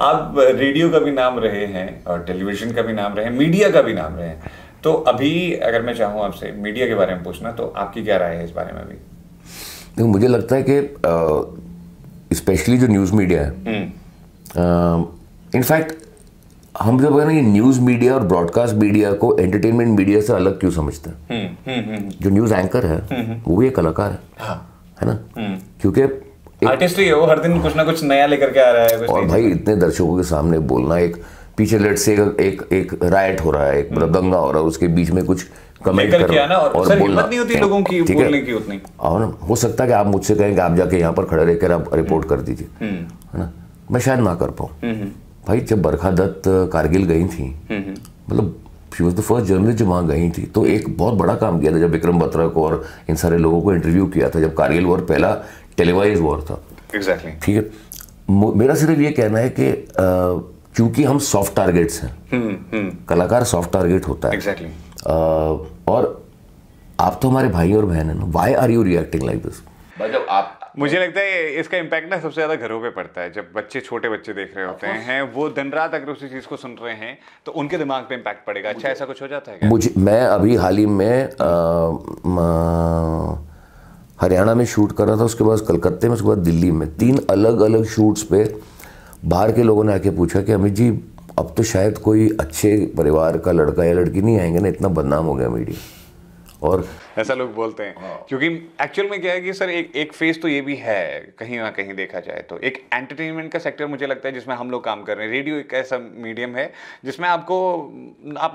आप रेडियो का भी नाम रहे हैं और टेलीविजन का भी नाम रहे हैं, मीडिया का भी नाम रहे हैं, तो अभी अगर मैं चाहूँ आपसे मीडिया के बारे में पूछना तो आपकी क्या राय है इस बारे में? अभी देखो मुझे लगता है कि स्पेशली जो न्यूज़ मीडिया है, इनफैक्ट हम जब कहना कि न्यूज़ मीडिया और ब्रॉडकास्ट मीडिया को एंटरटेनमेंट मीडिया से अलग क्यों समझते हैं? जो न्यूज़ एंकर है वो भी एक कलाकार है, है ना? क्योंकि आर्टिस्ट ही है वो, हर दिन कुछ ना कुछ नया लेकर के आ रहा है। और भाई इतने दर्शकों के सामने बोलना, एक पीछे लेट से एक राइट हो रहा है, एक दंगा हो रहा है, उसके बीच में कुछ कमेंट करना और बोलना नहीं होती लोगों की बोलने की उतनी। और हो सकता है कि आप मुझसे कहें कि आप जाके यहाँ पर खड़े रहकर आप रिपोर्ट कर दीजिए, है ना, मैं शायद ना कर पाऊँ। भाई जब बरखा दत्त कारगिल गई थी, मतलब she was the first journalist जो वहाँ गई थी, तो एक बहुत बड़ा काम किया था जब विक्रम बत्रा को और इन सारे लोगों को इंटरव्यू किया था, जब कारगिल वॉर पहला टेलीवाइज वॉर था। एग्जैक्टली ठीक है, मेरा सिर्फ ये कहना है कि क्योंकि हम सॉफ्ट टारगेट्स हैं, कलाकार सॉफ्ट टारगेट होता है। एग्जैक्टली और आप तो हमारे भाई और बहन है ना, why are you reacting like this? जब आप, मुझे लगता है इसका इम्पैक्ट ना सबसे ज्यादा घरों पे पड़ता है, जब बच्चे छोटे बच्चे देख रहे होते हैं, वो दिन रात अगर उसी चीज को सुन रहे हैं तो उनके दिमाग पे इम्पैक्ट पड़ेगा। अच्छा ऐसा कुछ हो जाता है क्या? मैं अभी हाल ही में हरियाणा में शूट कर रहा था, उसके बाद कलकत्ते में, उसके बाद दिल्ली में, 3 अलग अलग शूट्स पे बाहर के लोगों ने आके पूछा कि अमित जी अब तो शायद कोई अच्छे परिवार का लड़का या लड़की नहीं आएंगे ना, इतना बदनाम हो गया मीडिया। और ऐसा लोग बोलते हैं क्योंकि एक्चुअल में क्या है कि सर एक फेस तो ये भी है कहीं ना कहीं देखा जाए तो, एक एंटरटेनमेंट का सेक्टर मुझे लगता है जिसमें हम लोग काम कर रहे हैं। रेडियो एक ऐसा मीडियम है जिसमें आप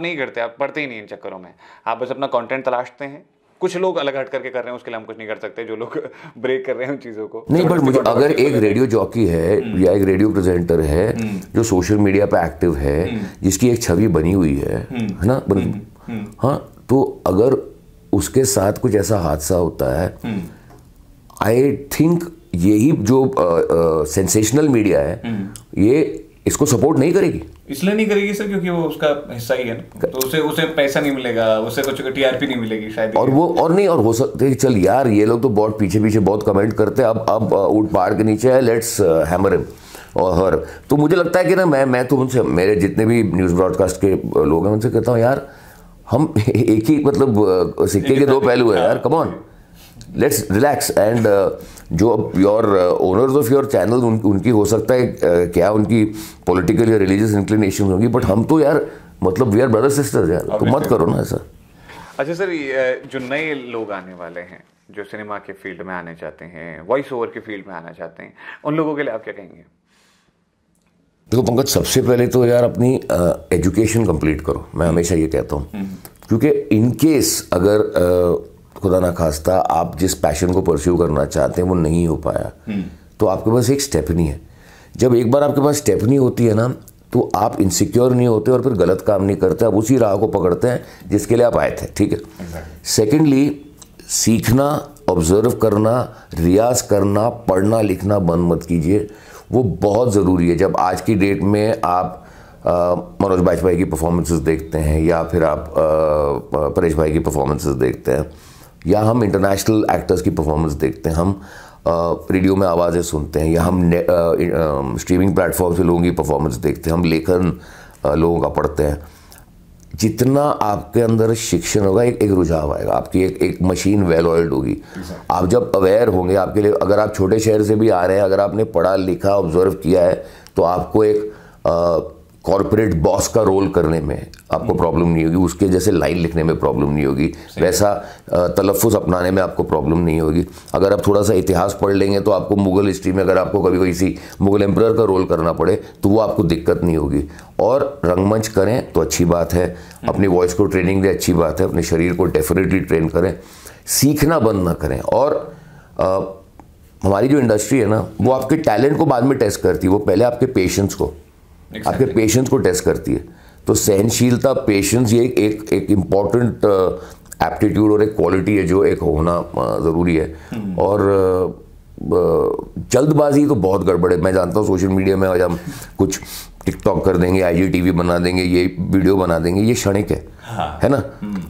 नहीं करते, आप पढ़ते ही नहीं इन चक्करों में, आप बस अपना कंटेंट तलाशते हैं। कुछ लोग अलग हट करके कर रहे हैं, उसके लिए हम कुछ नहीं कर सकते, जो लोग ब्रेक कर रहे हैं उन चीज़ों को नहीं। बट मुझे अगर एक रेडियो जॉकी है या एक रेडियो प्रेजेंटर है जो सोशल मीडिया पे एक्टिव है, जिसकी एक छवि बनी हुई है ना, हाँ, तो अगर उसके साथ कुछ ऐसा हादसा होता है, आई थिंक यही जो सेंसेशनल मीडिया है ये इसको सपोर्ट नहीं करेगी। इसलिए नहीं करेगी सर क्योंकि वो उसका हिस्सा ही है ना, तो उसे पैसा नहीं मिलेगा, उसे कुछ टीआरपी नहीं मिलेगी शायद। और वो और नहीं, और हो सकता है चल यार ये लोग तो बहुत पीछे बहुत कमेंट करते हैं, अब ऊँट पहाड़ के नीचे है, लेट्स हैमर हिम और हर। तो मुझे लगता है कि ना मैं तो उनसे, मेरे जितने भी न्यूज़ ब्रॉडकास्ट के लोग हैं उनसे कहता हूँ यार हम एक ही मतलब सिक्के के 2 पहलू है यार, come on, let's relax. And जो your owners of your channel उनकी हो सकता है क्या उनकी पॉलिटिकल या रिलीजियस इंक्लिनेशन होंगी, बट हम तो यार मतलब वी आर ब्रदर सिस्टर्स यार, तो मत करो ना ऐसा। अच्छा सर, जो नए लोग आने वाले हैं जो सिनेमा के फील्ड में आने चाहते हैं, वॉइस ओवर के फील्ड में आना चाहते हैं, उन लोगों के लिए आप क्या कहेंगे? देखो पंकज, सबसे पहले तो यार अपनी एजुकेशन कंप्लीट करो, मैं हमेशा ये कहता हूँ, क्योंकि इन केस अगर खुदा ना खास्ता आप जिस पैशन को परस्यू करना चाहते हैं वो नहीं हो पाया, तो आपके पास एक स्टेपनी है। जब एक बार आपके पास स्टेपनी होती है ना, तो आप इनसिक्योर नहीं होते और फिर गलत काम नहीं करते, आप उसी राह को पकड़ते हैं जिसके लिए आप आए थे, ठीक है। सेकेंडली, सीखना, ऑब्जर्व करना, रियाज करना, पढ़ना लिखना बंद मत कीजिए, वो बहुत ज़रूरी है। जब आज की डेट में आप मनोज बाजपेयी की परफॉर्मेंसेस देखते हैं या फिर आप परेश भाई की परफॉर्मेंसेस देखते हैं या हम इंटरनेशनल एक्टर्स की परफॉर्मेंस देखते हैं, हम रेडियो में आवाज़ें सुनते हैं या हम स्ट्रीमिंग प्लेटफॉर्म से लोगों की परफॉर्मेंस देखते हैं, हम लेखन लोगों का पढ़ते हैं, जितना आपके अंदर शिक्षण होगा एक रुझाव आएगा, आपकी एक मशीन वेल ऑयल्ड होगी। आप जब अवेयर होंगे, आपके लिए अगर आप छोटे शहर से भी आ रहे हैं, अगर आपने पढ़ा लिखा ऑब्जर्व किया है, तो आपको एक कॉर्पोरेट बॉस का रोल करने में आपको प्रॉब्लम नहीं होगी, उसके जैसे लाइन लिखने में प्रॉब्लम नहीं होगी, वैसा तलफ़ुज़ अपनाने में आपको प्रॉब्लम नहीं होगी। अगर आप थोड़ा सा इतिहास पढ़ लेंगे तो आपको मुग़ल हिस्ट्री में अगर आपको कभी किसी मुग़ल एम्परर का रोल करना पड़े तो वो आपको दिक्कत नहीं होगी। और रंगमंच करें तो अच्छी बात है, अपनी वॉइस को ट्रेनिंग दें अच्छी बात है, अपने शरीर को डेफिनेटली ट्रेन करें, सीखना बंद ना करें। और हमारी जो इंडस्ट्री है ना, वो आपके टैलेंट को बाद में टेस्ट करती है, वो पहले आपके पेशेंस को आपके पेशेंस को टेस्ट करती है। तो सहनशीलता, पेशेंस, ये एक इम्पॉर्टेंट एप्टीट्यूड और एक क्वालिटी है जो एक होना ज़रूरी है। और जल्दबाजी तो बहुत गड़बड़ है। मैं जानता हूँ सोशल मीडिया में आज हम कुछ टिकटॉक कर देंगे, IGTV बना देंगे, ये वीडियो बना देंगे, ये क्षणिक है। हाँ। है ना?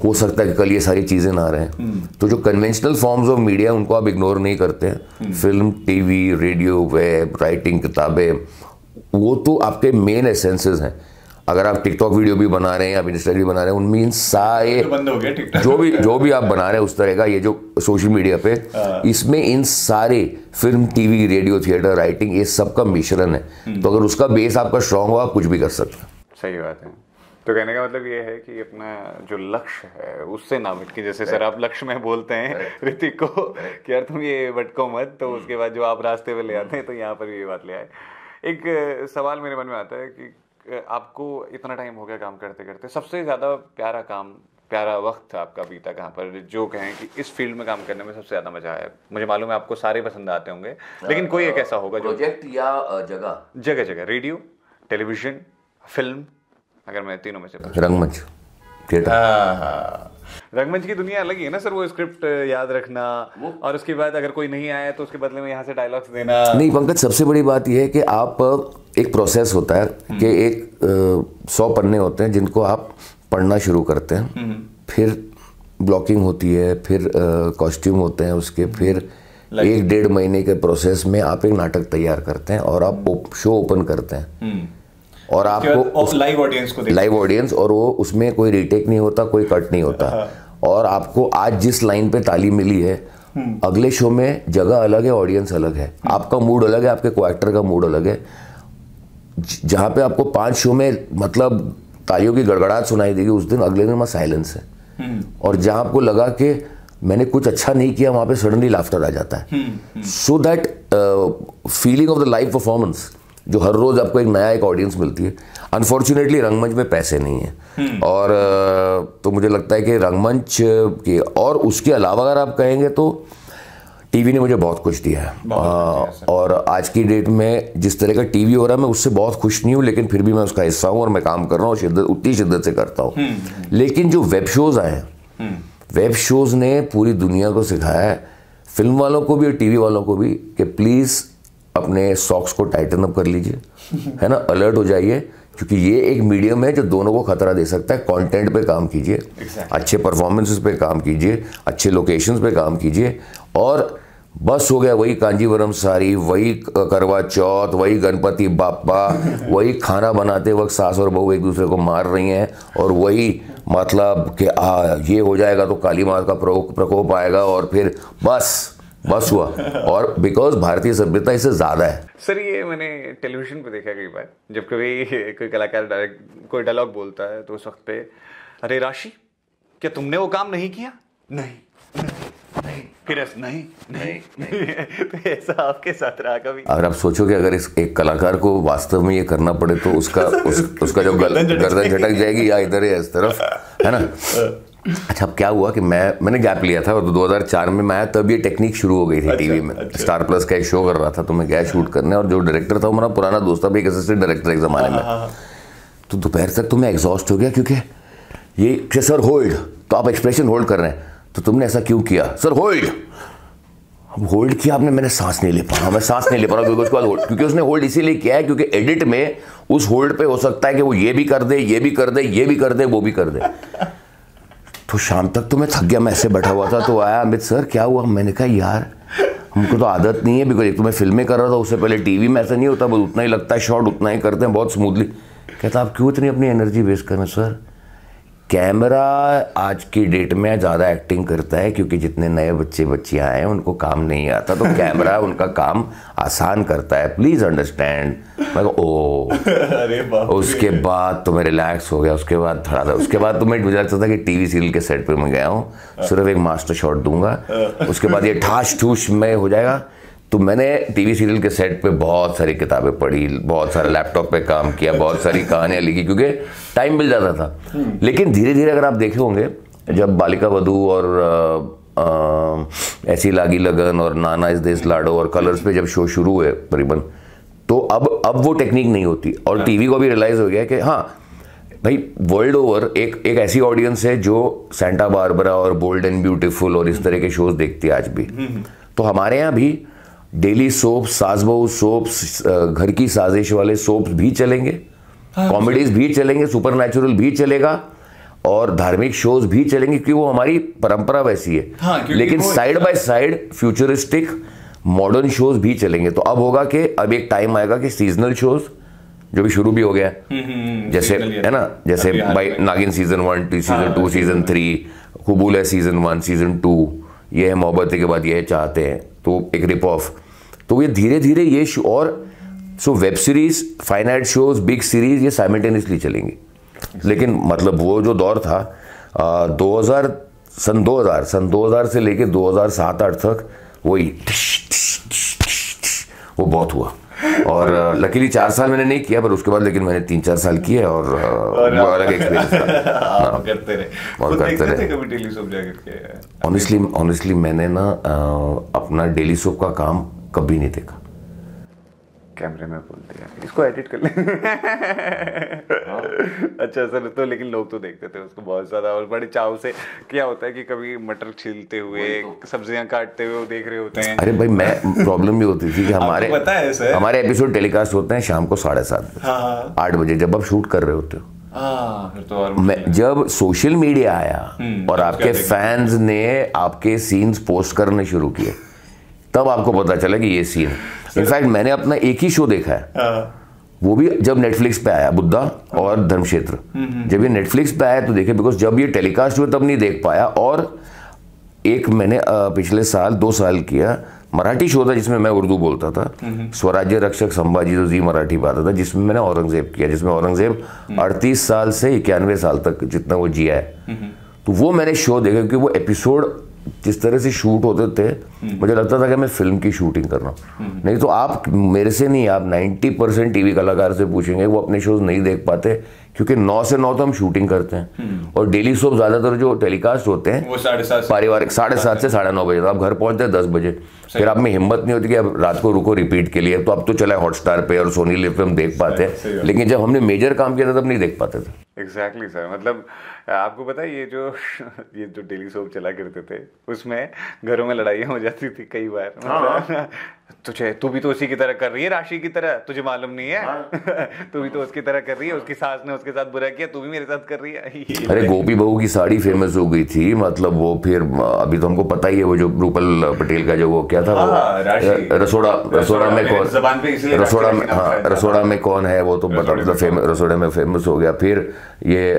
हो सकता है कि कल ये सारी चीज़ें ना रहें। तो जो कन्वेंशनल फॉर्म्स ऑफ मीडिया उनको आप इग्नोर नहीं करते हैं। Film, TV, radio, web, writing, किताबें, वो तो आपके मेन एसेंसेस हैं। अगर आप टिकटॉक वीडियो भी बना रहे हैं या इंस्टा भी बना रहे हैं, उनमें इन सारे बंद हो गया जो भी आप बना रहे हैं उस तरह का ये जो सोशल मीडिया पे, इसमें इन सारे film, TV, radio, theatre, writing, ये सब का मिश्रण है। तो अगर उसका बेस आपका स्ट्रांग हो, आप कुछ भी कर सकते हैं। सही बात है। तो कहने का मतलब ये है कि अपना जो लक्ष्य है उससे ना भटके। जैसे सर आप लक्ष्य में बोलते हैं ऋतिक को कि यार तुम ये भटको मत, तो उसके बाद जो आप रास्ते पे ले आते हैं, तो यहाँ पर ये बात ले आए। एक सवाल मेरे मन में आता है कि आपको इतना टाइम हो गया काम करते करते, सबसे ज़्यादा प्यारा वक्त आपका बीता कहाँ पर, जो कहें कि इस फील्ड में काम करने में सबसे ज़्यादा मजा आया? मुझे मालूम है आपको सारे पसंद आते होंगे, लेकिन कोई एक ऐसा होगा जो प्रोजेक्ट या जगह, रेडियो, टेलीविजन, फिल्म, अगर मैं तीनों में से रंगमंच, थिएटर। रंगमंच की दुनिया अलग ही है ना सर। वो स्क्रिप्ट याद रखना और उसके बाद अगर कोई नहीं आया तो उसके बदले में यहाँ से डायलॉग्स देना। नहीं पंकज, सबसे बड़ी बात यह है कि आप एक प्रोसेस होता है कि एक 100 पन्ने होते हैं जिनको आप पढ़ना शुरू करते हैं, फिर ब्लॉकिंग होती है, फिर कॉस्ट्यूम होते हैं उसके, फिर 1-1.5 महीने के प्रोसेस में आप एक नाटक तैयार करते हैं और आप शो ओपन करते हैं। और आपको लाइव ऑडियंस, और वो उसमें कोई रीटेक नहीं होता, कोई कट नहीं होता। और आपको आज जिस लाइन पे ताली मिली है, अगले शो में जगह अलग है, ऑडियंस अलग है, आपका मूड अलग है, आपके को एक्टर का मूड अलग है। जहाँ पे आपको 5 शो में मतलब तालियों की गड़गड़ाहट सुनाई देगी, उस दिन अगले दिन वहाँ साइलेंस है। और जहाँ आपको लगा कि मैंने कुछ अच्छा नहीं किया, वहाँ पे सडनली लाफ्टर आ जाता है। So that feeling of the live performance जो हर रोज आपको एक नया एक ऑडियंस मिलती है। अनफॉर्चुनेटली रंगमंच में पैसे नहीं है। और तो मुझे लगता है कि रंगमंच के और उसके अलावा अगर आप कहेंगे तो टीवी ने मुझे बहुत कुछ दिया है। और आज की डेट में जिस तरह का टीवी हो रहा है, मैं उससे बहुत खुश नहीं हूँ, लेकिन फिर भी मैं उसका हिस्सा हूँ और मैं काम कर रहा हूँ, उतनी शिद्दत से करता हूँ। लेकिन जो वेब शोज आए हैं, वेब शोज ने पूरी दुनिया को सिखाया है, फिल्म वालों को भी और टीवी वालों को भी, कि प्लीज़ अपने सॉक्स को टाइटन अप कर लीजिए, है ना, अलर्ट हो जाइए, क्योंकि ये एक मीडियम है जो दोनों को खतरा दे सकता है। कंटेंट पे काम कीजिए, अच्छे परफॉर्मेंसेस पे काम कीजिए, अच्छे लोकेशंस पे काम कीजिए। और बस हो गया वही कांजीवरम साड़ी, वही करवा चौथ, वही गणपति बाप्पा, वही खाना बनाते वक्त सास और बहू एक दूसरे को मार रही हैं, और वही मतलब कि ये हो जाएगा तो काली माँ का प्रकोप आएगा, और फिर बस हुआ। और बिकॉज भारतीय सभ्यता इससे ज्यादा है। सर ये मैंने टेलीविजन पे देखा कई बार, जब कभी कोई कलाकार कोई डायलॉग बोलता है तो उस वक्त पे, अरे राशि क्या तुमने वो काम नहीं किया? नहीं, फिर नहीं। तो ऐसा आपके साथ रहा कभी? अगर आप सोचो कि अगर इस एक कलाकार को वास्तव में ये करना पड़े तो उसका जो गर्दन झटक जाएगी, या इधर या इस तरफ, है ना। अच्छा, अब क्या हुआ कि मैंने गैप लिया था, और 2004 में मैं तब ये टेक्निक शुरू हो गई थी। टीवी में स्टार प्लस का एक शो कर रहा था, तो मैं गया शूट करने, और जो डायरेक्टर था वो मेरा पुराना दोस्त था, एक असिस्टेंट डायरेक्टर एक ज़माने में। तो दोपहर तक तो मैं एग्जॉस्ट हो गया, क्योंकि ये सर होल्ड, तो आप एक्सप्रेशन होल्ड कर रहे हैं, तो तुमने ऐसा क्यों किया? Sir hold. अब होल्ड किया आपने, मैंने सांस नहीं ले पा रहा, क्योंकि उसने होल्ड इसीलिए किया है क्योंकि एडिट में उस होल्ड पे हो सकता है कि वो ये भी कर दे, ये भी कर दे, ये भी कर दे, वो भी कर दे। तो शाम तक तो मैं थक गया, मैं ऐसे बैठा हुआ था। तो आया अमित, सर क्या हुआ? मैंने कहा यार हमको तो आदत नहीं है, बिकॉज एक तो मैं फिल्में कर रहा था, उससे पहले टीवी में ऐसा नहीं होता, बस उतना ही लगता है शॉट, उतना ही करते हैं बहुत स्मूथली। कहता आप क्यों इतनी अपनी एनर्जी वेस्ट कर रहे हैं? सर कैमरा आज की डेट में ज़्यादा एक्टिंग करता है, क्योंकि जितने नए बच्चियाँ हैं उनको काम नहीं आता, तो कैमरा उनका काम आसान करता है, प्लीज़ अंडरस्टैंड। मैं उसके बाद तो मैं रिलैक्स हो गया। उसके बाद तो मैं मुझे लगता था कि टीवी सीरियल के सेट पे मैं गया हूँ, सिर्फ एक मास्टर शॉट दूंगा, उसके बाद ये ठाश ठूश में हो जाएगा। तो मैंने टीवी सीरियल के सेट पे बहुत सारी किताबें पढ़ी, बहुत सारे लैपटॉप पे काम किया, बहुत सारी कहानियाँ लिखी, क्योंकि टाइम मिल जाता था। लेकिन धीरे धीरे अगर आप देखे होंगे, जब बालिका वधू और ऐसी लागी लगन और नाना इस देश लाडो और कलर्स पे जब शो शुरू हुए करीबन, तो अब वो टेक्निक नहीं होती। और टीवी को भी रियलाइज़ हो गया कि हाँ, भाई वर्ल्ड ओवर एक ऐसी ऑडियंस है जो सेंटा बारबरा और बोल्ड एंड ब्यूटीफुल और इस तरह के शोज देखती है आज भी। तो हमारे यहाँ भी डेली सोप्स, सास बहू सोप्स, घर की साजिश वाले सोप्स भी चलेंगे, कॉमेडीज भी चलेंगे, सुपरनैचुरल भी चलेगा और धार्मिक शोज भी चलेंगे, क्योंकि वो हमारी परंपरा वैसी है। लेकिन side by side futuristic modern shows भी चलेंगे। तो अब होगा कि अब एक टाइम आएगा कि सीजनल शोज, जो भी शुरू भी हो गया है, जैसे है ना, जैसे भाई नागिन सीजन 1, सीजन 2, सीजन 3, कुबूल है सीजन 1, सीजन 2, ये है मोहब्बत के बाद ये है चाहते हैं, तो एक रिप ऑफ। तो ये धीरे धीरे ये और so web series, finite shows, big series ये साइमल्टेनियसली चलेंगी। लेकिन मतलब वो जो दौर था सन 2000 से लेके 2007-8 तक वही वो बहुत हुआ। और लकीली 4 साल मैंने नहीं किया, पर उसके बाद लेकिन मैंने 3-4 साल किए और अलग एक्सपीरियंस था। करते रहे कभी डेली सोप जाके? ऑनेस्टली मैंने ना अपना डेली सोप का काम कभी नहीं देखा। कैमरे में बोल दिया, इसको एडिट कर ले। अच्छा सर, तो लेकिन लोग तो देखते थे उसको बहुत ज्यादा और बड़े चाव से। क्या होता है कि कभी मटर छीलते हुए, सब्जियां काटते हुए देख रहे होते हैं। अरे भाई मैं प्रॉब्लम भी होती थी कि हमारे पता है सर, हमारे एपिसोड टेलीकास्ट होते हैं शाम को 7:30 बजे, 8 बजे, जब आप शूट कर रहे होते हो। फिर तो और मैं जब सोशल मीडिया आया और आपके फैंस ने आपके सीन्स पोस्ट करने शुरू किए, तब आपको पता चला कि ये सीन। इनफैक्ट मैंने अपना एक ही शो देखा है, वो भी जब नेटफ्लिक्स पे आया, बुद्धा और धर्मक्षेत्र। जब ये नेटफ्लिक्स पे आया तो देखे, बिकॉज जब ये टेलीकास्ट हुए तब नहीं देख पाया। और एक मैंने पिछले साल 2 साल किया मराठी शो था जिसमें मैं उर्दू बोलता था, स्वराज्य रक्षक संभाजी, जो जी मराठी पे आता था, जिसमें मैंने औरंगजेब किया, जिसमें औरंगजेब 38 साल से 91 साल तक जितना वो जिया है। तो वो मैंने शो देखा, क्योंकि वो एपिसोड जिस तरह से शूट होते थे मुझे लगता था कि मैं फिल्म की शूटिंग कर रहा हूँ। नहीं तो आप मेरे से नहीं, आप 90% टीवी कलाकार से पूछेंगे, वो अपने शोज नहीं देख पाते, क्योंकि 9 से 9 तो हम शूटिंग करते हैं। और डेली सोप ज्यादातर जो टेलीकास्ट होते हैं वो 7:30 पारिवारिक 7:30 से 9:30 बजे, तो आप घर पहुंचते हैं 10 बजे। फिर आप में हिम्मत नहीं होती कि अब रात को रुको रिपीट के लिए। तो अब तो चला हॉटस्टार पे और सोनी लिव पे हम देख पाते हैं, लेकिन जब हमने मेजर काम किया था तब नहीं देख पाते थे। एग्जैक्टली सर, मतलब आपको पता है ये जो डेली सोप चला करते थे उसमें घरों में लड़ाइयाँ हो जाती थी कई बार। मतलब तू भी तो उसी की तरह कर रही है, राशि की तरह, तुझे मालूम नहीं है? तू भी तो उसकी तरह कर रही है, उसकी सास ने उसके साथ बुरा किया, तू भी मेरे साथ कर रही है। अरे गोपी बहू की साड़ी फेमस हो गई थी, मतलब वो फिर अभी तो हमको पता ही है, वो जो रूपल पटेल का जो वो क्या था, वो रसोड़ा में कौन, रसोड़ा में कौन है, वो तो रसोड़े में फेमस हो गया। फिर ये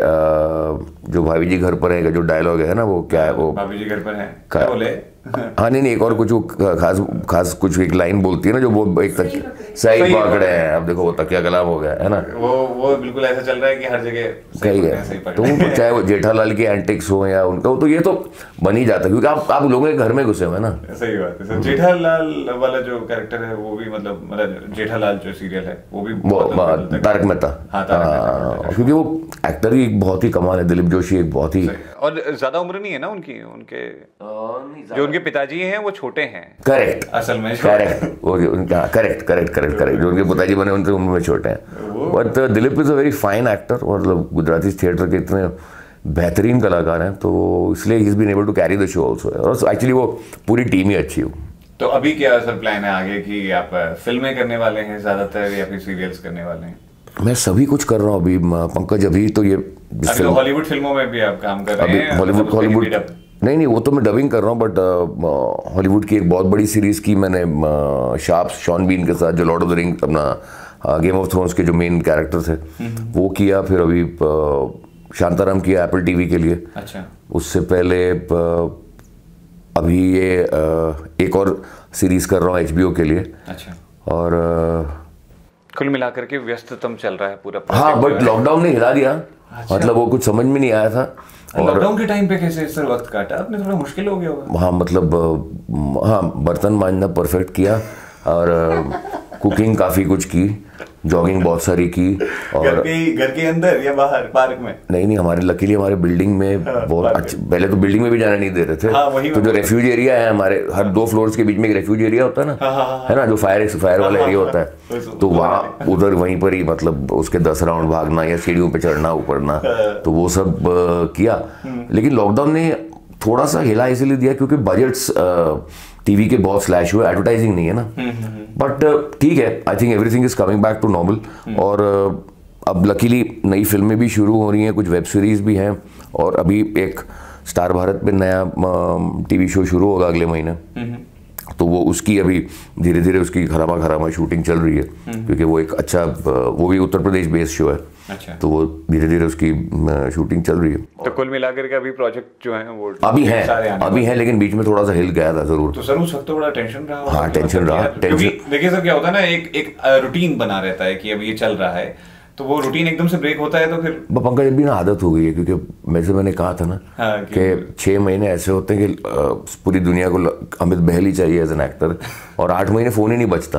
जो भाभी जी घर पर है जो डायलॉग है ना, वो क्या है, वो भाभी जी घर पर है क्या बोले? हाँ नहीं एक और कुछ खास कुछ एक लाइन बोलती है ना, जो वो एक सही पकड़े हैं। अब देखो वो तकिया कलाम हो गया है ना, वो बिल्कुल ऐसा चल रहा है कि हर जगह सही है। तो चाहे वो जेठालाल के एंटिक्स हो या उनका, तो ये तो बन ही जाता है, क्योंकि आप लोगों के घर में घुसे हुए ना। सही बात है। जेठालाल वाला जो कैरेक्टर है वो भी मतलब जेठालाल जो सीरियल है वो भी तारक मेहता, क्योंकि वो एक्टर ही बहुत ही कमाल है। दिलीप जोशी एक बहुत ही, और ज्यादा उम्र नहीं है ना उनकी, जो उनके पिताजी हैं वो छोटे हैं। करेक्ट, असल में करेक्ट, करेक्ट जो उनके पिताजी बने उनसे उम्र में छोटे हैं। But Dilip is a very fine actor, मतलब गुजराती थिएटर के इतने बेहतरीन कलाकार हैं, तो इसलिए he is been able to carry the show also. और एक्चुअली वो पूरी टीम ही अच्छी हो। तो अभी क्या सर प्लान है आगे, कि आप फिल्में करने वाले हैं ज्यादातर या फिर सीरियल्स करने वाले हैं? मैं सभी कुछ कर रहा हूँ अभी पंकज। अभी तो ये हॉलीवुड फिल्मों में भी आप काम कर रहे हैं? हॉलीवुड नहीं वो तो मैं डबिंग कर रहा हूँ, बट हॉलीवुड की एक बहुत बड़ी सीरीज की मैंने शार्प शॉन बीन के साथ, जो लॉर्ड ऑफ द रिंग अपना गेम ऑफ थ्रोन्स के जो मेन कैरेक्टर थे वो किया। फिर अभी शांताराम किया एप्पल टीवी के लिए। अच्छा। उससे पहले अभी ये एक और सीरीज कर रहा हूँ HBO के लिए। अच्छा। और कुल मिलाकर के व्यस्ततम चल रहा है पूरा। हाँ, बट लॉकडाउन ने हिला दिया। अच्छा। मतलब वो कुछ समझ में नहीं आया था। लॉकडाउन के टाइम पे कैसे सर वक्त काटा आपने? थोड़ा मुश्किल हो गया होगा। हाँ मतलब हाँ, बर्तन मांजना परफेक्ट किया और कुकिंग काफ़ी कुछ की, जॉगिंग बहुत सारी की। और घर के अंदर या बाहर पार्क में? नहीं, हमारे लकीली हमारे बिल्डिंग में बहुत अच्छे, पहले तो बिल्डिंग में भी जाने नहीं दे रहे थे। तो जो रेफ्यूज एरिया है हमारे, हर 2 फ्लोर्स के बीच में एक रेफ्यूज एरिया होता है ना, है ना, जो फायर वाला एरिया होता है, तो वहाँ उधर वहीं पर ही मतलब उसके 10 राउंड भागना या सीढ़ियों पे चढ़ना ऊपरना, तो वो सब किया। लेकिन लॉकडाउन ने थोड़ा सा हिला इसलिए दिया क्योंकि बजट्स टीवी के बहुत स्लैश हुए, एडवर्टाइजिंग नहीं है ना। बट ठीक है, I think everything is coming back to normal. और अब लकीली नई फिल्में भी शुरू हो रही हैं, कुछ वेब सीरीज भी हैं, और अभी एक स्टार भारत पे नया टीवी शो शुरू होगा अगले महीने, तो वो उसकी अभी धीरे धीरे उसकी खरामा शूटिंग चल रही है, क्योंकि वो एक अच्छा, वो भी उत्तर प्रदेश बेस्ड शो है। अच्छा। तो वो धीरे धीरे उसकी शूटिंग चल रही है। तो कुल मिलाकर के अभी प्रोजेक्ट जो है वो अभी है, लेकिन बीच में थोड़ा सा हिल गया था जरूर। तो सर उस वक्त तो बड़ा टेंशन रहा। हाँ, टेंशन रहा। देखिए सर, क्या होता है ना, एक रूटीन बना रहता है कि अब ये चल रहा है, तो वो रूटीन एकदम से ब्रेक होता है तो फिर पंकज अभी ना आदत हो गई है, क्योंकि मैंने कहा था ना कि 6 महीने ऐसे होते हैं कि पूरी दुनिया को अमित बहल ही चाहिए एज एन एक्टर, और 8 महीने फ़ोन ही नहीं बचता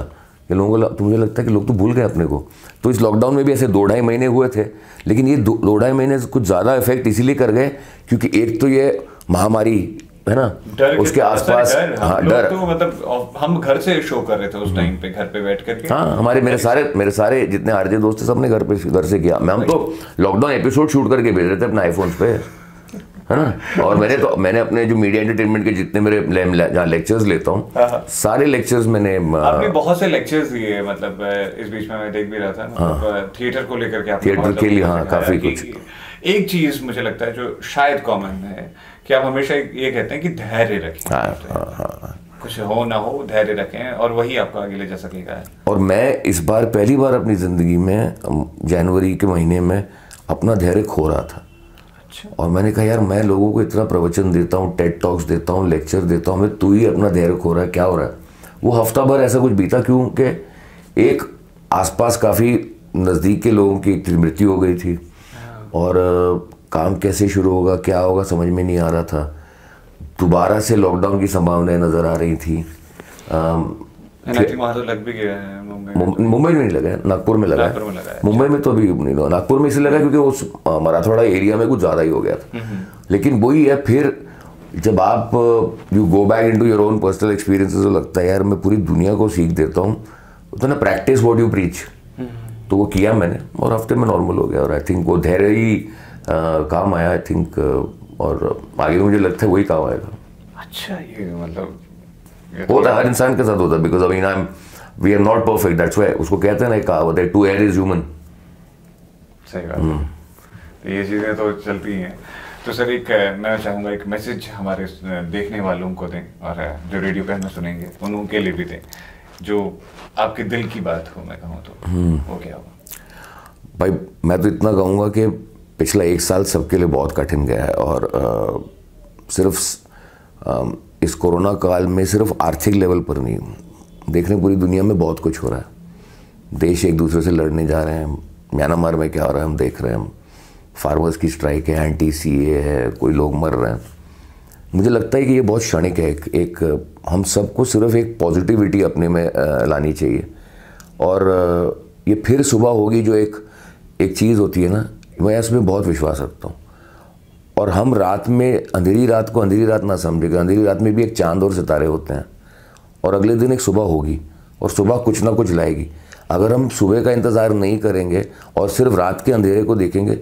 कि लोगों को, तो मुझे लगता है कि लोग तो भूल गए अपने को। तो इस लॉकडाउन में भी ऐसे 2-2.5 महीने हुए थे, लेकिन ये 2-2.5 महीने कुछ ज़्यादा इफेक्ट इसीलिए कर गए क्योंकि एक तो ये महामारी है ना, उसके आसपास डर, तो मतलब हम घर से शो कर रहे थे उस टाइम पे, घर पे बैठ करके। हाँ, मेरे सारे जितने आरजे दोस्त थे सबने घर से किया। हम तो लॉकडाउन एपिसोड शूट करके भेज रहे थे अपने आईफोन पे, है ना। और मैंने अपने जो मीडिया एंटरटेनमेंट के जितने मेरे जहाँ लेक्चर्स लेता हूँ, सारे लेक्चर्स मैंने आपने बहुत से लेक्चर्स दिए, मतलब इस बीच में मैं देख भी रहा था, मतलब थिएटर को लेकर के, थिएटर के लिए हाँ काफी कुछ। एक चीज मुझे लगता है जो शायद कॉमन है कि आप हमेशा ये कहते हैं कि धैर्य रखें, कुछ हो ना हो धैर्य रखें, और वही आपको आगे ले जा सकेगा। और मैं इस बार पहली बार अपनी जिंदगी में जनवरी के महीने में अपना धैर्य खो रहा था। और मैंने कहा यार, मैं लोगों को इतना प्रवचन देता हूँ, टेड टॉक्स देता हूँ, लेक्चर देता हूँ, मैं तू ही अपना धैर्य खो रहा है, क्या हो रहा है। वो हफ्ता भर ऐसा कुछ बीता, क्योंकि एक आसपास काफ़ी नज़दीक के लोगों की मृत्यु हो गई थी, और काम कैसे शुरू होगा, क्या होगा, समझ में नहीं आ रहा था। दोबारा से लॉकडाउन की संभावनाएं नज़र आ रही थी। वहाँ तो लग भी गया है मुंबई में नहीं लगा है, नागपुर में लगा है। मुंबई में तो अभी नहीं लगा, नागपुर में इसलिए लगा क्योंकि उस मराठवाड़ा एरिया में कुछ ज़्यादा ही हो गया था। लेकिन वही है, फिर जब आप you go back into your own personal experiences, तो लगता है यार मैं पूरी दुनिया को सीख देता हूँ, तो ना प्रैक्टिस व्हाट यू प्रीच। तो वो किया मैंने, और हफ्ते में नॉर्मल हो गया। और आई थिंक वो धैर्य ही काम आया, आई थिंक, और आगे मुझे लगता है वही काम आएगा। अच्छा, ये मतलब होता है, हर इंसान के साथ होता है, because I mean we are not perfect, that's why उसको कहते हैं ना, कहावत है, टू एयर इज ह्यूमन। सही बात है, ये चीज़ें तो चलती हैं। तो सर मैं चाहूँगा एक मैसेज हमारे देखने वालों को दें, और जो रेडियो पे हमें सुनेंगे उनके लिए भी दें, जो आपके दिल की बात हो, मैं कहूँ तो वो क्या होगा? भाई मैं तो इतना कहूँगा कि पिछला 1 साल सबके लिए बहुत कठिन गया है, और सिर्फ इस कोरोना काल में सिर्फ आर्थिक लेवल पर नहीं, देखने पूरी दुनिया में बहुत कुछ हो रहा है। देश एक दूसरे से लड़ने जा रहे हैं, म्यांमार में क्या हो रहा है हम देख रहे हैं, फार्मर्स की स्ट्राइक है, एंटी सीए है, कोई लोग मर रहे हैं। मुझे लगता है कि ये बहुत क्षणिक है। एक हम सबको सिर्फ एक पॉजिटिविटी अपने में लानी चाहिए, और ये फिर सुबह होगी जो एक चीज़ होती है ना, मैं इसमें बहुत विश्वास रखता हूँ। और हम रात में अंधेरी रात को अंधेरी रात ना समझेगा, अंधेरी रात में भी एक चांद और सितारे होते हैं, और अगले दिन एक सुबह होगी, और सुबह कुछ ना कुछ लाएगी। अगर हम सुबह का इंतज़ार नहीं करेंगे और सिर्फ रात के अंधेरे को देखेंगे,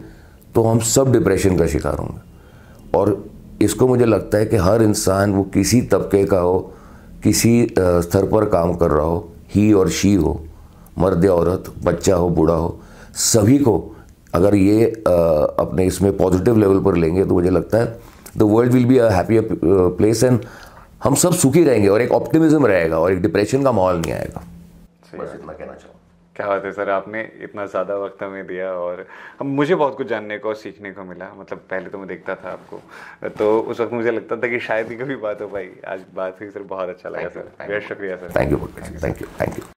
तो हम सब डिप्रेशन का शिकार होंगे। और इसको मुझे लगता है कि हर इंसान, वो किसी तबके का हो, किसी स्तर पर काम कर रहा हो, ही और शी हो, मर्द या औरत, बच्चा हो, बूढ़ा हो, सभी को अगर ये अपने इसमें पॉजिटिव लेवल पर लेंगे, तो मुझे लगता है the world will be a happier place, and हम सब सुखी रहेंगे, और एक ऑप्टिमिज्म रहेगा, और एक डिप्रेशन का माहौल नहीं आएगा। बस इतना कहना चाहूँगा। क्या बात है सर, आपने इतना ज़्यादा वक्त हमें दिया, और मुझे बहुत कुछ जानने को और सीखने को मिला। मतलब पहले तो मैं देखता था आपको, तो उस वक्त मुझे लगता था कि शायद ही कभी बात हो पाई। आज बात हुई सर, बहुत अच्छा लगा सर, बहुत शुक्रिया सर। Thank you.